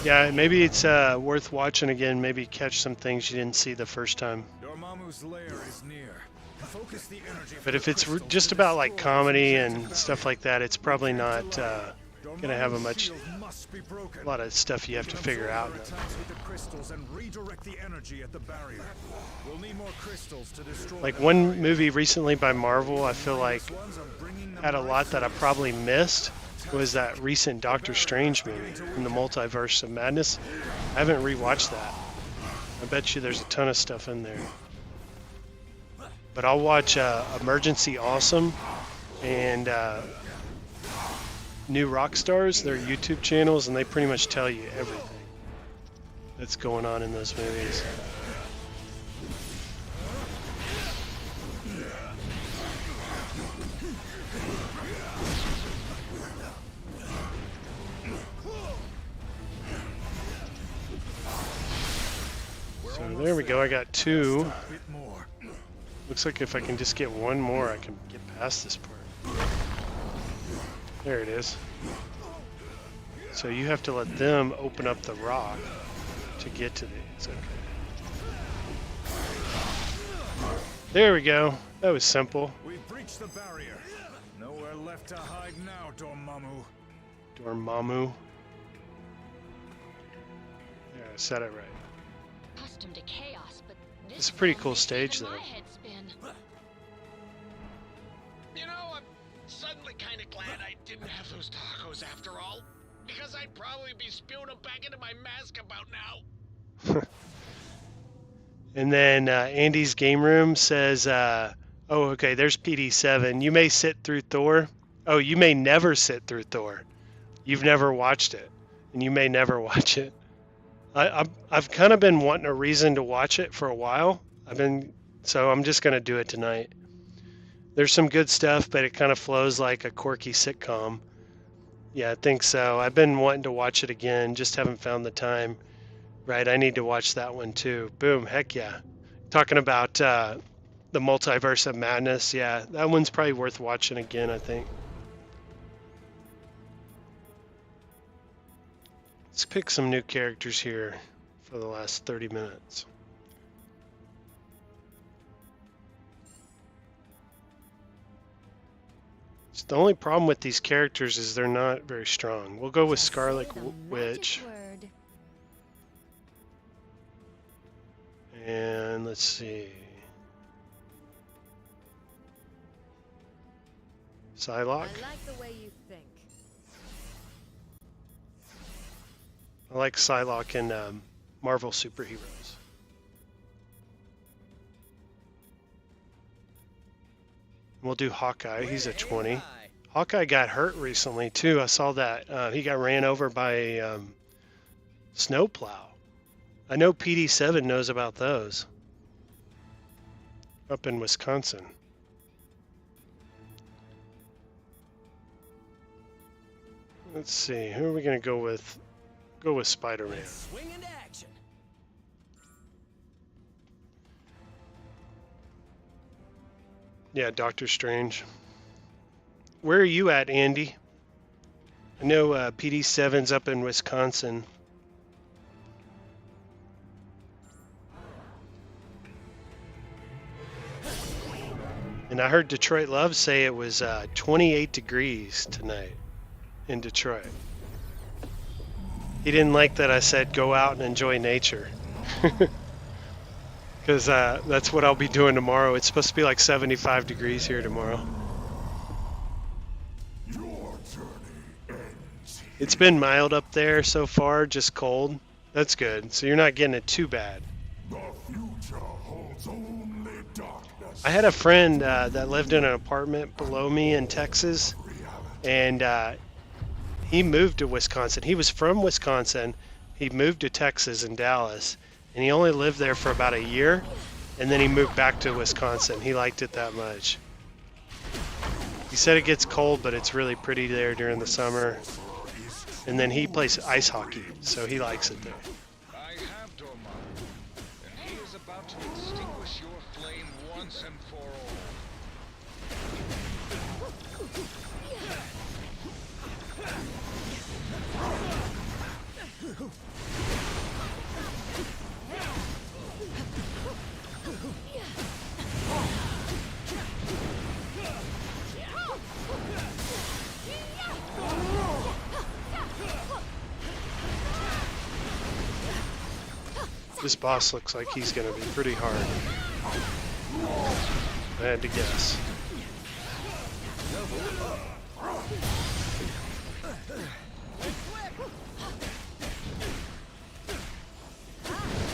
Yeah, maybe it's worth watching again, maybe catch some things you didn't see the first time. Dormammu's lair is near. Focus the energy But if it's just about like comedy and stuff like that, it's probably not gonna have a lot of stuff you have to figure out. Like one movie recently by Marvel, I feel like had a lot that I probably missed. Was that recent Doctor Strange movie in the Multiverse of Madness? I haven't rewatched that. I bet you there's a ton of stuff in there. But I'll watch Emergency Awesome and New Rockstars, their YouTube channels, and they pretty much tell you everything that's going on in those movies. So there we go, I got 2. Looks like if I can just get one more, I can get past this part. There it is. So you have to let them open up the rock to get to these. Okay. There we go. That was simple. We've breached the barrier. Nowhere left to hide now, Dormammu. Dormammu. Yeah, I said it right. Accustomed to chaos, but this It's a pretty one cool makes stage, even though. my head spin. You know, I'm suddenly kind of glad I didn't have those tacos after all. Because I'd probably be spewing them back into my mask about now. And then Andy's Game Room says, oh, okay, there's PD7. You may sit through Thor. Oh, you may never sit through Thor. You've never watched it. And you may never watch it. I've kind of been wanting a reason to watch it for a while. So I'm just going to do it tonight. There's some good stuff, but it kind of flows like a quirky sitcom. Yeah, I think so. I've been wanting to watch it again, just haven't found the time. Right, I need to watch that one too. Boom, heck yeah. Talking about the Multiverse of Madness, yeah, that one's probably worth watching again, I think. Let's pick some new characters here for the last 30 minutes. So the only problem with these characters is they're not very strong. We'll go with Just Scarlet say the Witch. magic word. And let's see. Psylocke. I like the way you think. I like Psylocke in Marvel superheroes. We'll do Hawkeye. He's a 20. Hawkeye got hurt recently too. I saw that he got ran over by a snowplow. I know PD7 knows about those up in Wisconsin. Let's see. Who are we gonna go with? Go with Spider-Man. Swing into action. Yeah, Doctor Strange. Where are you at, Andy? I know PD7's up in Wisconsin. And I heard Detroit Love say it was 28 degrees tonight in Detroit. He didn't like that I said go out and enjoy nature. Because that's what I'll be doing tomorrow. It's supposed to be like 75 degrees here tomorrow. Your journey ends. It's been mild up there so far, just cold. That's good. So you're not getting it too bad. The future holds only darkness. I had a friend that lived in an apartment below me in Texas, and he moved to Wisconsin. He was from Wisconsin. He moved to Texas in Dallas, and he only lived there for about a year, and then he moved back to Wisconsin. He liked it that much. He said it gets cold, but it's really pretty there during the summer. And then he plays ice hockey, so he likes it there. I have Dormammu, and he is about to extinguish your flame once and for all. This boss looks like he's going to be pretty hard. I had to guess.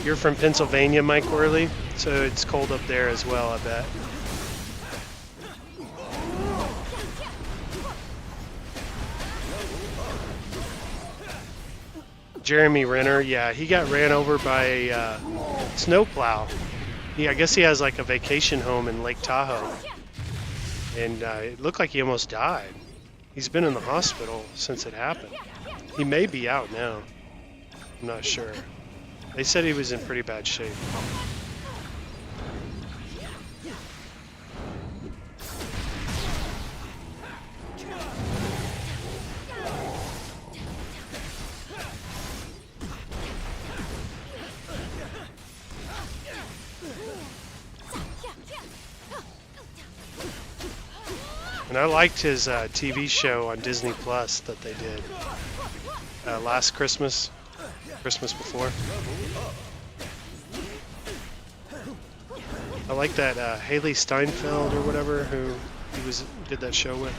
You're from Pennsylvania, Mike Worley, so it's cold up there as well, I bet. Jeremy Renner, yeah, he got ran over by a snowplow. I guess he has like a vacation home in Lake Tahoe, and it looked like he almost died. He's been in the hospital since it happened. He may be out now. I'm not sure. They said he was in pretty bad shape. And I liked his TV show on Disney Plus that they did last Christmas before. I like that Haley Steinfeld or whatever who he did that show with.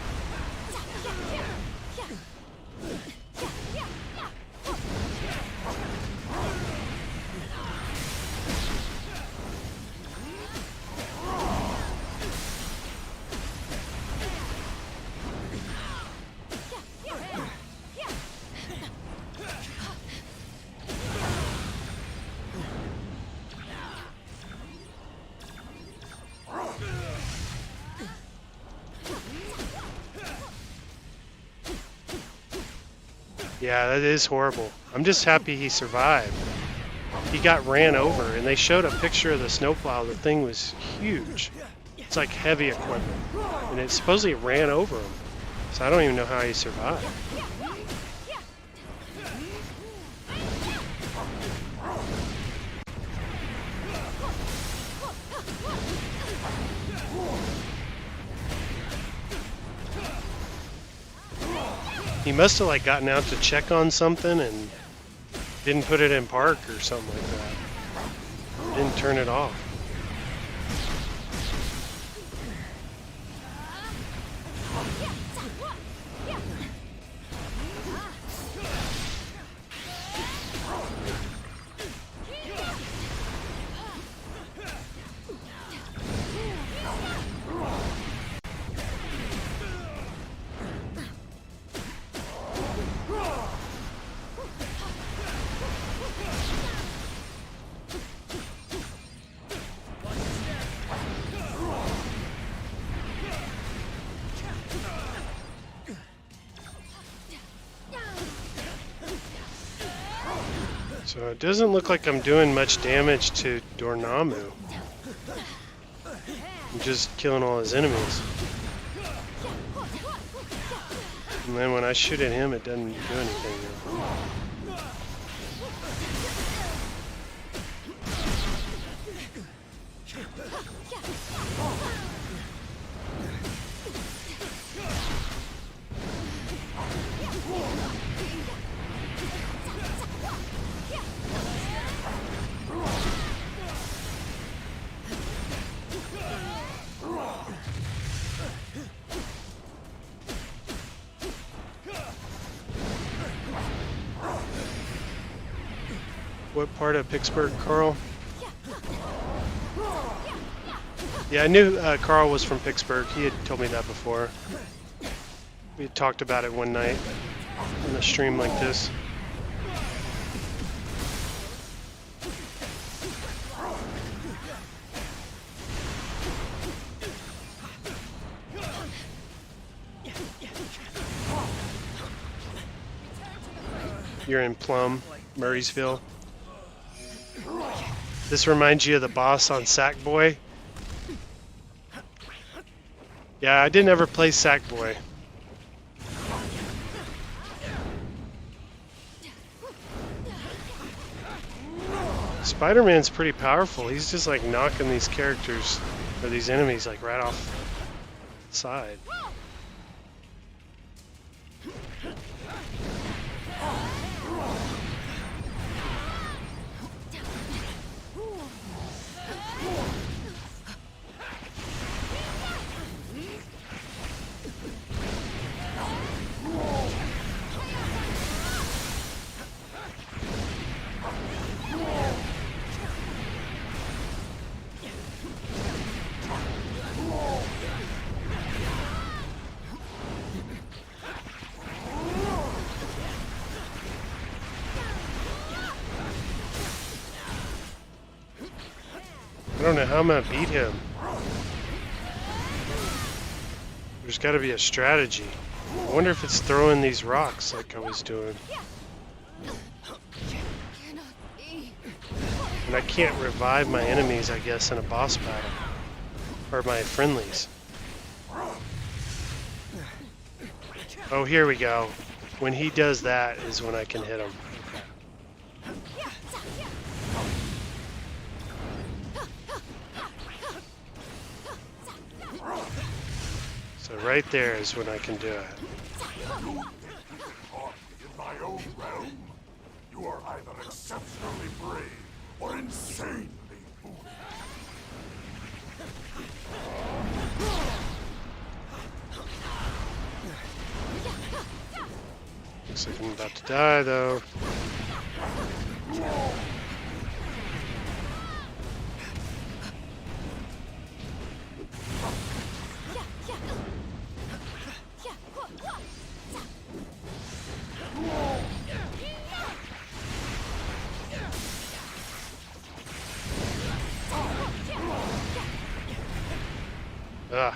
Yeah, that is horrible. I'm just happy he survived. He got ran over, and they showed a picture of the snowplow. The thing was huge. It's like heavy equipment, and it supposedly ran over him. So I don't even know how he survived. He must have like gotten out to check on something and didn't put it in park or something like that. Didn't turn it off. So it doesn't look like I'm doing much damage to Dormammu. I'm just killing all his enemies. And then when I shoot at him, it doesn't do anything. What part of Pittsburgh, Carl? Yeah, I knew Carl was from Pittsburgh. He had told me that before. We had talked about it one night on a stream like this. You're in Plum, Murraysville. This reminds you of the boss on Sackboy? Yeah, I didn't ever play Sackboy. Spider-Man's pretty powerful. He's just like knocking these characters, or these enemies, like right off the side. I don't know how I'm gonna beat him. There's gotta be a strategy. I wonder if it's throwing these rocks like I was doing. And I can't revive my enemies, I guess, in a boss battle. Or my friendlies. Oh, here we go. When he does that is when I can hit him. So right there is when I can do it. In my own realm, you are either exceptionally brave or insanely foolish. Looks like I'm about to die though. Ah.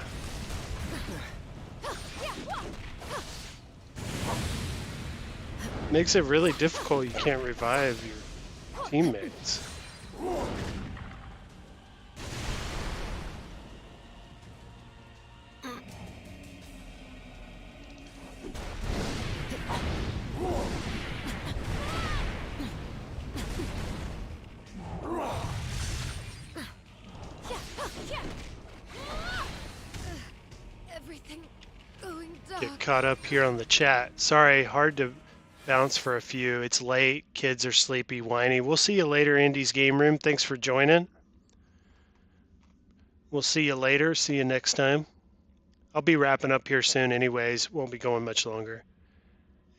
Makes it really difficult. You can't revive your teammates. Everything going dark. Get caught up here on the chat. Sorry, hard to bounce for a few. It's late. Kids are sleepy, whiny. We'll see you later, Andy's Game Room. Thanks for joining. We'll see you later. See you next time. I'll be wrapping up here soon anyways. Won't be going much longer.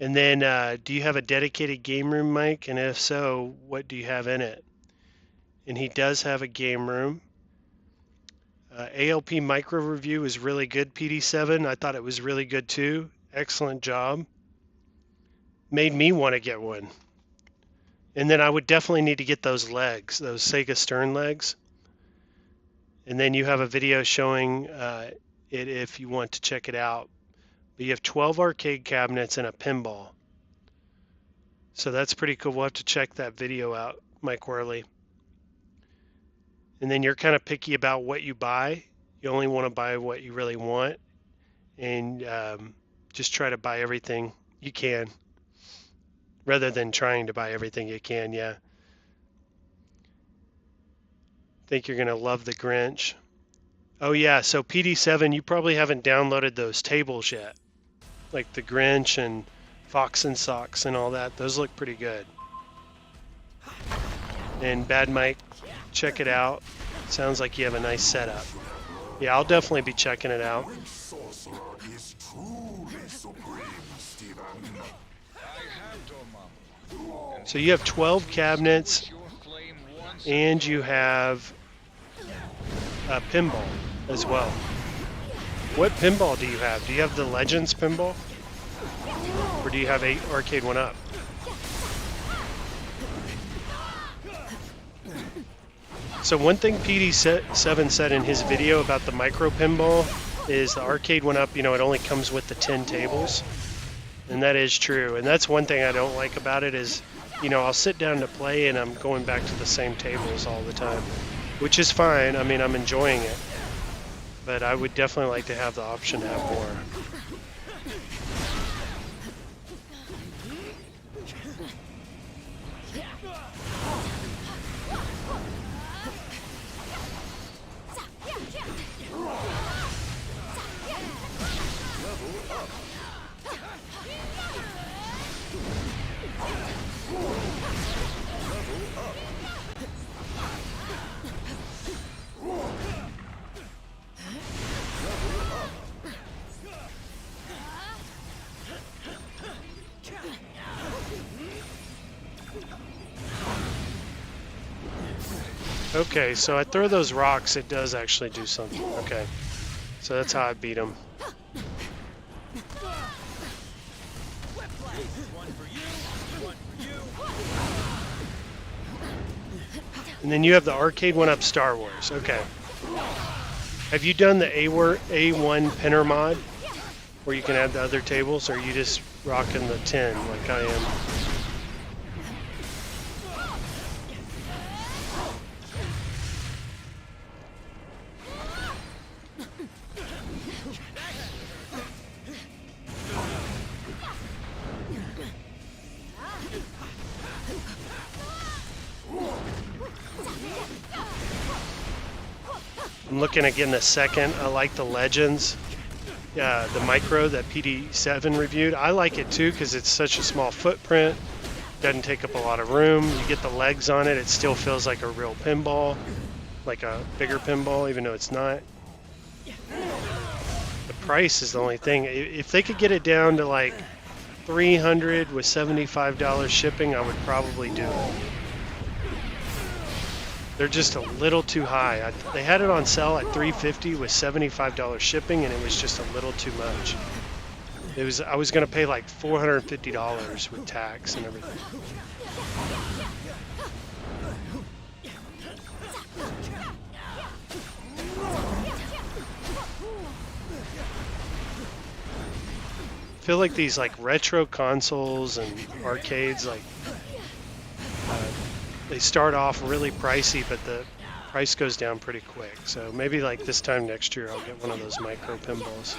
And then, do you have a dedicated game room, Mike? And if so, what do you have in it? And he does have a game room. ALP micro review is really good, PD7. I thought it was really good too. Excellent job. Made me want to get one. And then I would definitely need to get those legs, those Sega Stern legs. And then you have a video showing it if you want to check it out. But you have 12 arcade cabinets and a pinball. So that's pretty cool. We'll have to check that video out, Mike Worley. And then you're kind of picky about what you buy. You only want to buy what you really want. And just try to buy everything you can. Rather than trying to buy everything you can, yeah. Think you're going to love the Grinch. Oh yeah, so PD7, you probably haven't downloaded those tables yet. Like the Grinch and Fox and Socks and all that. Those look pretty good. And Bad Mike, check it out. Sounds like you have a nice setup. Yeah, I'll definitely be checking it out. Sorcerer is truly supreme, Stephen. So you have 12 cabinets and you have a pinball as well. What pinball do you have? Do you have the Legends pinball? Or do you have a Arcade 1-Up? So one thing PD7 said in his video about the micro pinball is the Arcade 1-Up, it only comes with the 10 tables. And that is true. And that's one thing I don't like about it is, I'll sit down to play and I'm going back to the same tables all the time, which is fine. I'm enjoying it. But I would definitely like to have the option to have more. Okay, so I throw those rocks, it does actually do something. Okay, so that's how I beat them. And then you have the Arcade 1-Up Star Wars. Okay. Have you done the A1 Pinner mod, where you can add the other tables, or are you just rocking the 10 like I am? I'm looking at getting a second. I like the Legends, the micro that PD7 reviewed. I like it too because it's such a small footprint. Doesn't take up a lot of room. You get the legs on it. It still feels like a real pinball, like a bigger pinball, even though it's not. The price is the only thing. If they could get it down to like $300 with $75 shipping, I would probably do it. They're just a little too high. They had it on sale at $350 with $75 shipping, and it was just a little too much. I was going to pay like $450 with tax and everything. feel like these like retro consoles and arcades, like they start off really pricey, but the price goes down pretty quick. So maybe like this time next year I'll get one of those micro pinballs.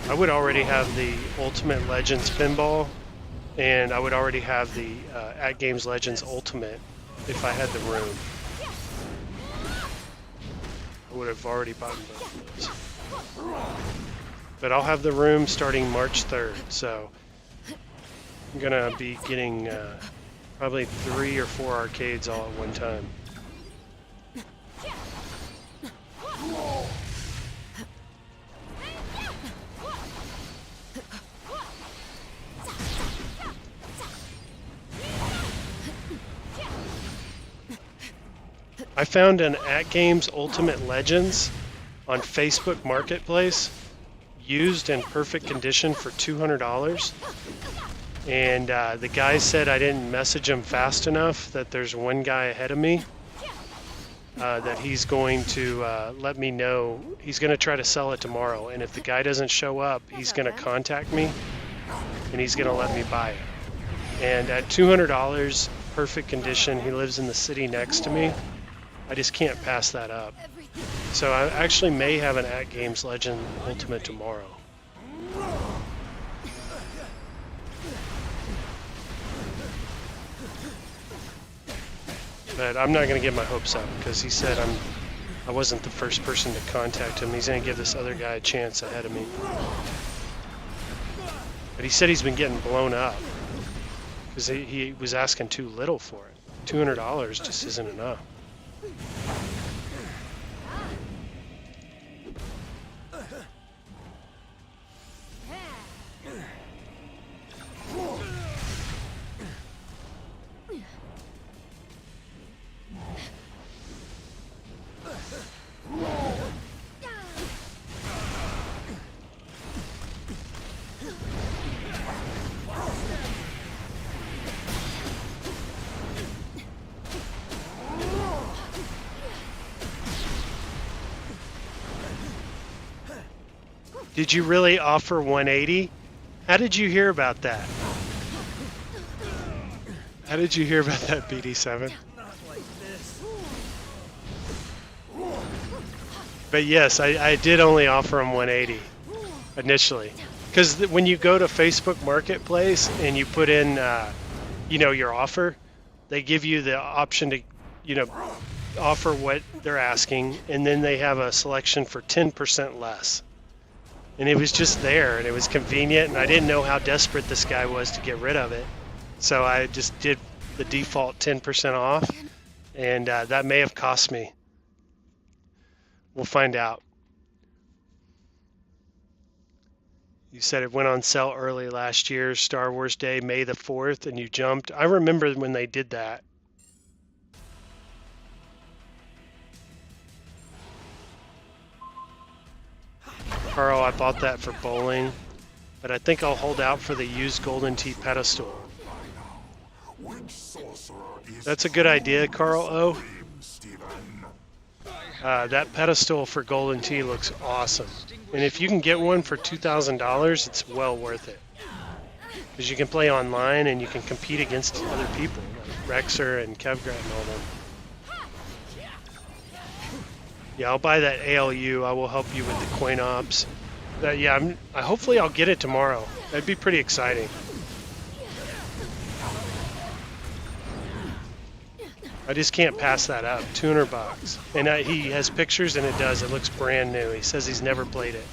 I would already have the Ultimate Legends pinball, and I would already have the At Games Legends Ultimate if I had the room. I would have already bought both of those. But I'll have the room starting March 3rd, so I'm gonna be getting probably 3 or 4 arcades all at one time. I found an At Games Ultimate Legends on Facebook Marketplace, used in perfect condition for $200. And the guy said I didn't message him fast enough, that there's one guy ahead of me, that he's going to let me know. He's going to try to sell it tomorrow. And if the guy doesn't show up, he's going to contact me and he's going to let me buy it. And at $200, perfect condition, he lives in the city next to me. I just can't pass that up. So I actually may have an At Games Legend Ultimate tomorrow. But I'm not going to get my hopes up, because he said I wasn't the first person to contact him. He's going to give this other guy a chance ahead of me. But he said he's been getting blown up, because he was asking too little for it. $200 just isn't enough. Did you really offer 180? How did you hear about that? How did you hear about that, BD7? But yes, I did only offer him 180 initially. Because when you go to Facebook Marketplace and you put in, your offer, they give you the option to, offer what they're asking, and then they have a selection for 10% less. And it was just there, and it was convenient, and I didn't know how desperate this guy was to get rid of it. So I just did the default 10% off, and that may have cost me. We'll find out. You said it went on sale early last year, Star Wars Day, May the 4th, and you jumped. I remember when they did that. Carl, I bought that for bowling, but I think I'll hold out for the used Golden Tee pedestal. That's a good idea, Carl O. That pedestal for Golden Tee looks awesome. And if you can get one for $2,000, it's well worth it. Because you can play online and you can compete against other people, like Rexer and Kevgrat and all them. Yeah, I'll buy that ALU. I will help you with the coin ops. Hopefully I'll get it tomorrow. That'd be pretty exciting. I just can't pass that up. $200. And he has pictures, and it does. It looks brand new. He says he's never played it.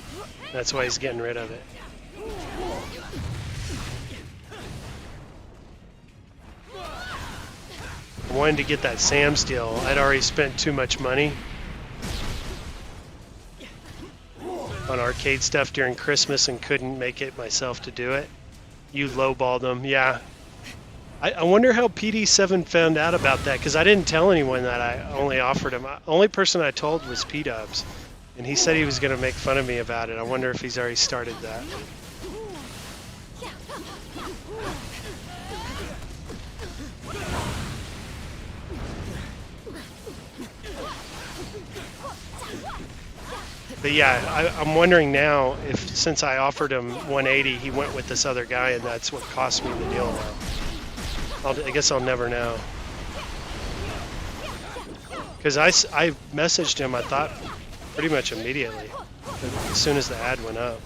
That's why he's getting rid of it. I wanted to get that Sam's deal. I'd already spent too much money on arcade stuff during Christmas and couldn't make it myself to do it. You lowballed him, yeah. I wonder how PD7 found out about that, because I didn't tell anyone that I only offered him. The only person I told was P-Dubs, and he said he was going to make fun of me about it. I wonder if he's already started that. But yeah, I'm wondering now if, since I offered him 180, he went with this other guy, and that's what cost me the deal now. I guess I'll never know. Because I messaged him, I thought, pretty much immediately, as soon as the ad went up.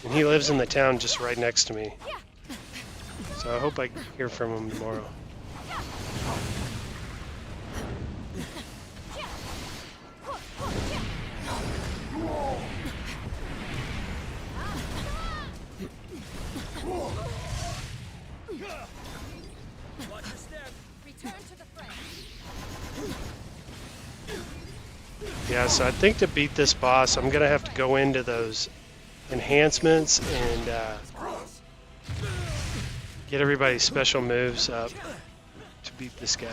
And he lives in the town just right next to me. So I hope I hear from him tomorrow. Yeah, so I think to beat this boss, I'm going to have to go into those enhancements and get everybody's special moves up to beat this guy.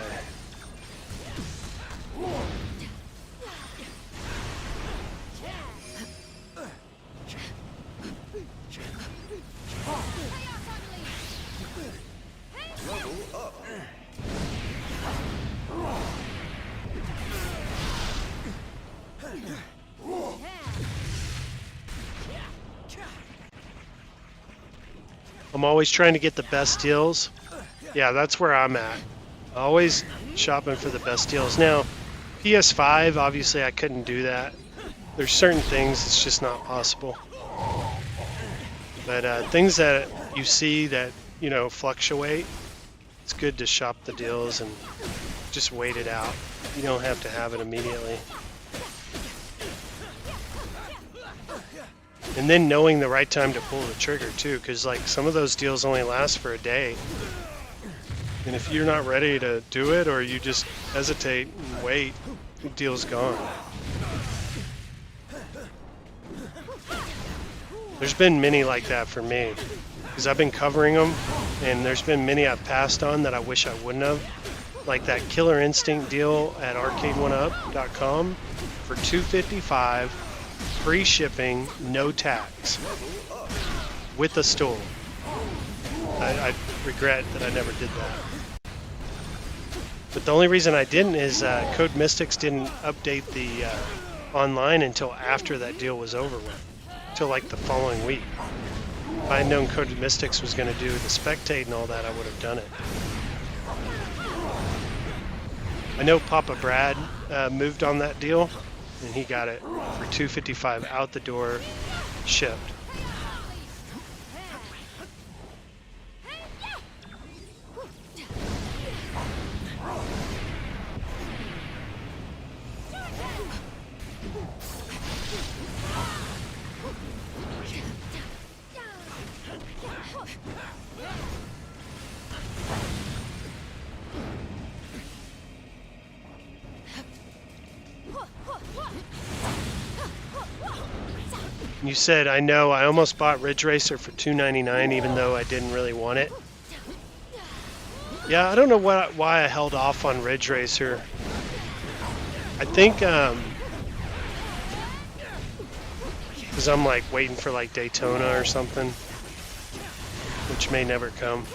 I'm always trying to get the best deals. Yeah, that's where I'm at. Always shopping for the best deals. Now, PS5, obviously I couldn't do that. There's certain things it's just not possible. But things that you see that, you know, fluctuate, it's good to shop the deals and just wait it out. You don't have to have it immediately. And then knowing the right time to pull the trigger too, because like some of those deals only last for a day. And if you're not ready to do it, or you just hesitate and wait, the deal's gone. There's been many like that for me, because I've been covering them, and there's been many I've passed on that I wish I wouldn't have. Like that Killer Instinct deal at arcade1up.com for $255. Free shipping, no tax, with a store. I regret that I never did that. But the only reason I didn't is Code Mystics didn't update the online until after that deal was over with, till like the following week. If I had known Code Mystics was going to do the spectate and all that, I would have done it. I know Papa Brad moved on that deal, and he got it for $255 out the door, shipped. You said, I know, I almost bought Ridge Racer for $299 even though I didn't really want it. Yeah, I don't know why I held off on Ridge Racer. I think because I'm like waiting for like Daytona or something, which may never come.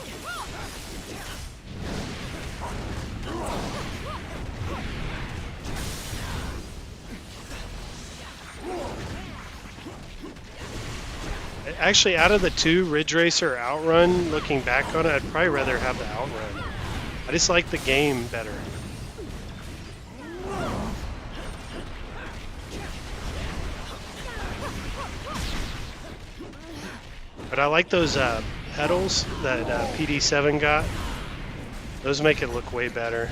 Actually, out of the two, Ridge Racer or Outrun, looking back on it, I'd probably rather have the Outrun. I just like the game better. But I like those pedals that PD7 got. Those make it look way better.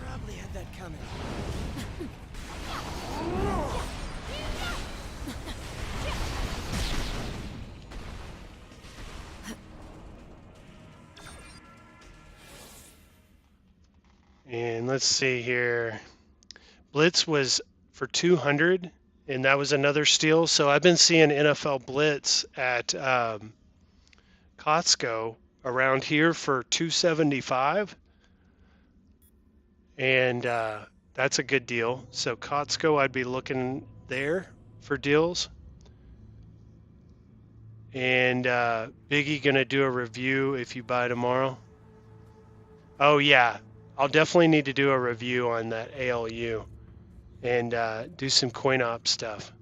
Probably had that coming. And let's see here. Blitz was for 200, and that was another steal. So I've been seeing NFL Blitz at Costco around here for 275, and that's a good deal. So Costco, I'd be looking there for deals. And Biggie gonna do a review if you buy tomorrow. Oh yeah, I'll definitely need to do a review on that ALU and do some coin op stuff.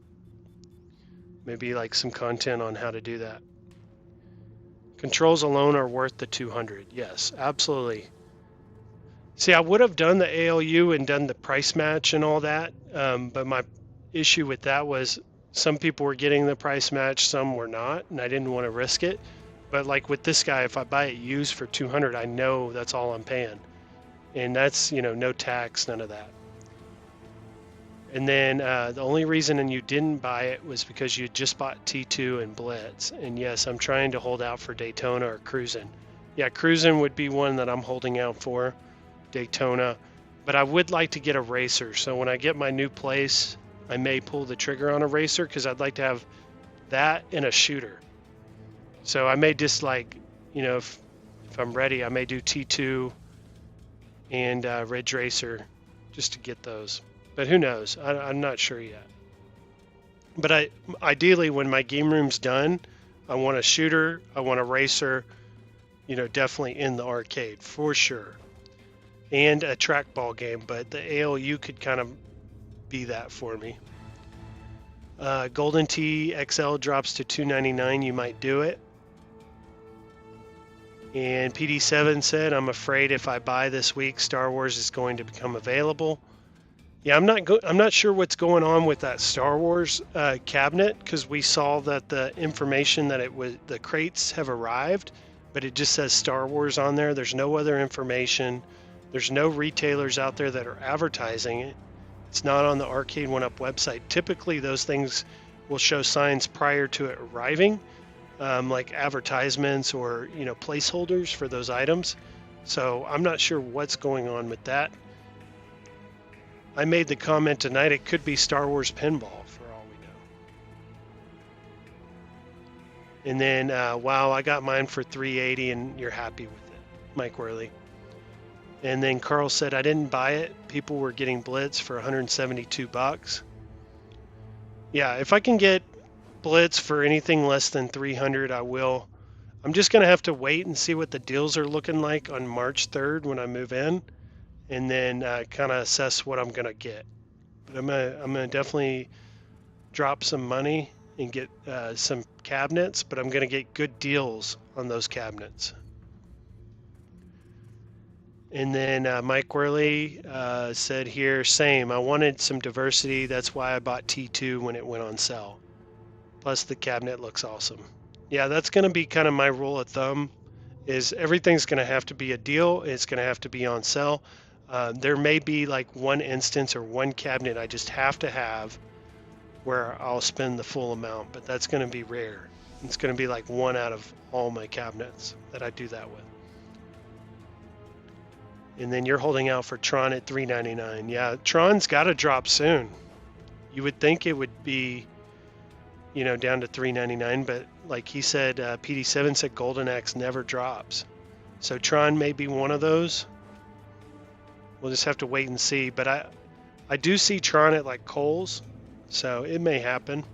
Maybe like some content on how to do that. Controls alone are worth the 200. Yes, absolutely. See, I would have done the ALU and done the price match and all that, but my issue with that was some people were getting the price match, some were not, and I didn't want to risk it. But like with this guy, if I buy it used for 200, I know that's all I'm paying, and that's, you know, no tax, none of that. And then the only reason you didn't buy it was because you just bought T2 and Blitz. And yes, I'm trying to hold out for Daytona or Cruisin'. Yeah, Cruisin' would be one that I'm holding out for, Daytona. But I would like to get a racer. So when I get my new place, I may pull the trigger on a racer because I'd like to have that and a shooter. So I may just like, you know, if I'm ready, I may do T2 and Ridge Racer just to get those. But who knows? I'm not sure yet. But ideally, when my game room's done, I want a shooter, I want a racer, you know, definitely in the arcade for sure, and a trackball game. But the ALU could kind of be that for me. Golden Tee XL drops to $299. You might do it. And PD7 said, "I'm afraid if I buy this week, Star Wars is going to become available." Yeah, I'm not sure what's going on with that Star Wars cabinet, because we saw that the information that the crates have arrived, but it just says Star Wars on there. There's no other information. There's no retailers out there that are advertising it. It's not on the Arcade 1UP website. Typically, those things will show signs prior to it arriving, like advertisements or, you know, placeholders for those items. So I'm not sure what's going on with that. I made the comment tonight, it could be Star Wars Pinball for all we know. And then, wow, I got mine for $380 and you're happy with it, Mike Worley. And then Carl said, I didn't buy it. People were getting Blitz for $172. Yeah, if I can get Blitz for anything less than 300, I will. I'm just going to have to wait and see what the deals are looking like on March 3rd when I move in, and then kind of assess what I'm going to get. But I'm gonna definitely drop some money and get some cabinets, but I'm going to get good deals on those cabinets. And then Mike Worley said here, same, I wanted some diversity. That's why I bought T2 when it went on sale. Plus the cabinet looks awesome. Yeah, that's going to be kind of my rule of thumb, is everything's going to have to be a deal. It's going to have to be on sale. There may be like one instance or one cabinet I just have to have where I'll spend the full amount, but that's going to be rare. It's going to be like one out of all my cabinets that I do that with. And then you're holding out for Tron at $399. Yeah, Tron's got to drop soon. You would think it would be, you know, down to $399, but like he said, PD7 said Golden Axe never drops. So Tron may be one of those. We'll just have to wait and see. But I do see Tron at like Kohl's, so it may happen.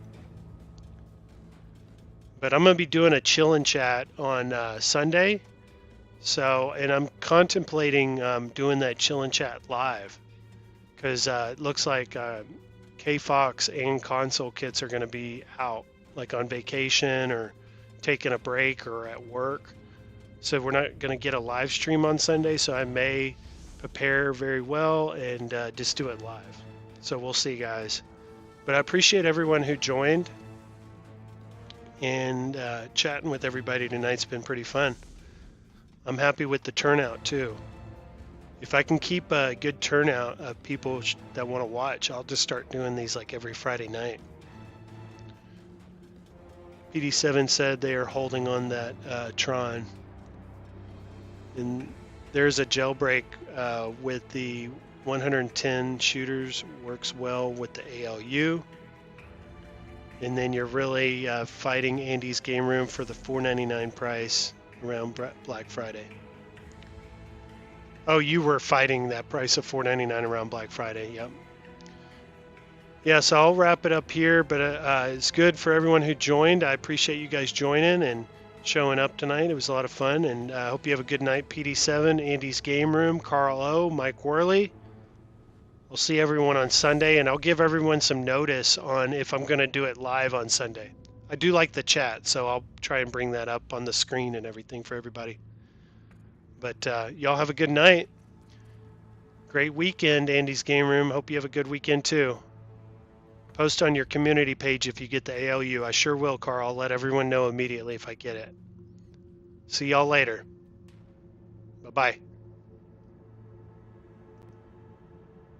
But I'm going to be doing a chill and chat on Sunday. So, and I'm contemplating doing that chill and chat live, because it looks like K-Fox and console kits are going to be out, like on vacation or taking a break or at work. So we're not going to get a live stream on Sunday, so I may prepare very well and just do it live. So we'll see, guys. But I appreciate everyone who joined, and chatting with everybody tonight's been pretty fun. I'm happy with the turnout too. If I can keep a good turnout of people that want to watch, I'll just start doing these like every Friday night. PD7 said they are holding on that Tron. And there's a jailbreak with the 110 shooters works well with the ALU. And then you're really fighting Andy's Game Room for the $4.99 price around Black Friday. Oh, you were fighting that price of $4.99 around Black Friday. Yep. Yeah, so I'll wrap it up here, but it's good for everyone who joined. I appreciate you guys joining and showing up tonight. It was a lot of fun, and I hope you have a good night. PD7, Andy's Game Room, Carl O, Mike Worley. We'll see everyone on Sunday, and I'll give everyone some notice on if I'm going to do it live on Sunday. I do like the chat, so I'll try and bring that up on the screen and everything for everybody. But y'all have a good night. Great weekend, Andy's Game Room. Hope you have a good weekend too. Post on your community page if you get the ALU. I sure will, Carl. I'll let everyone know immediately if I get it. See y'all later. Bye-bye.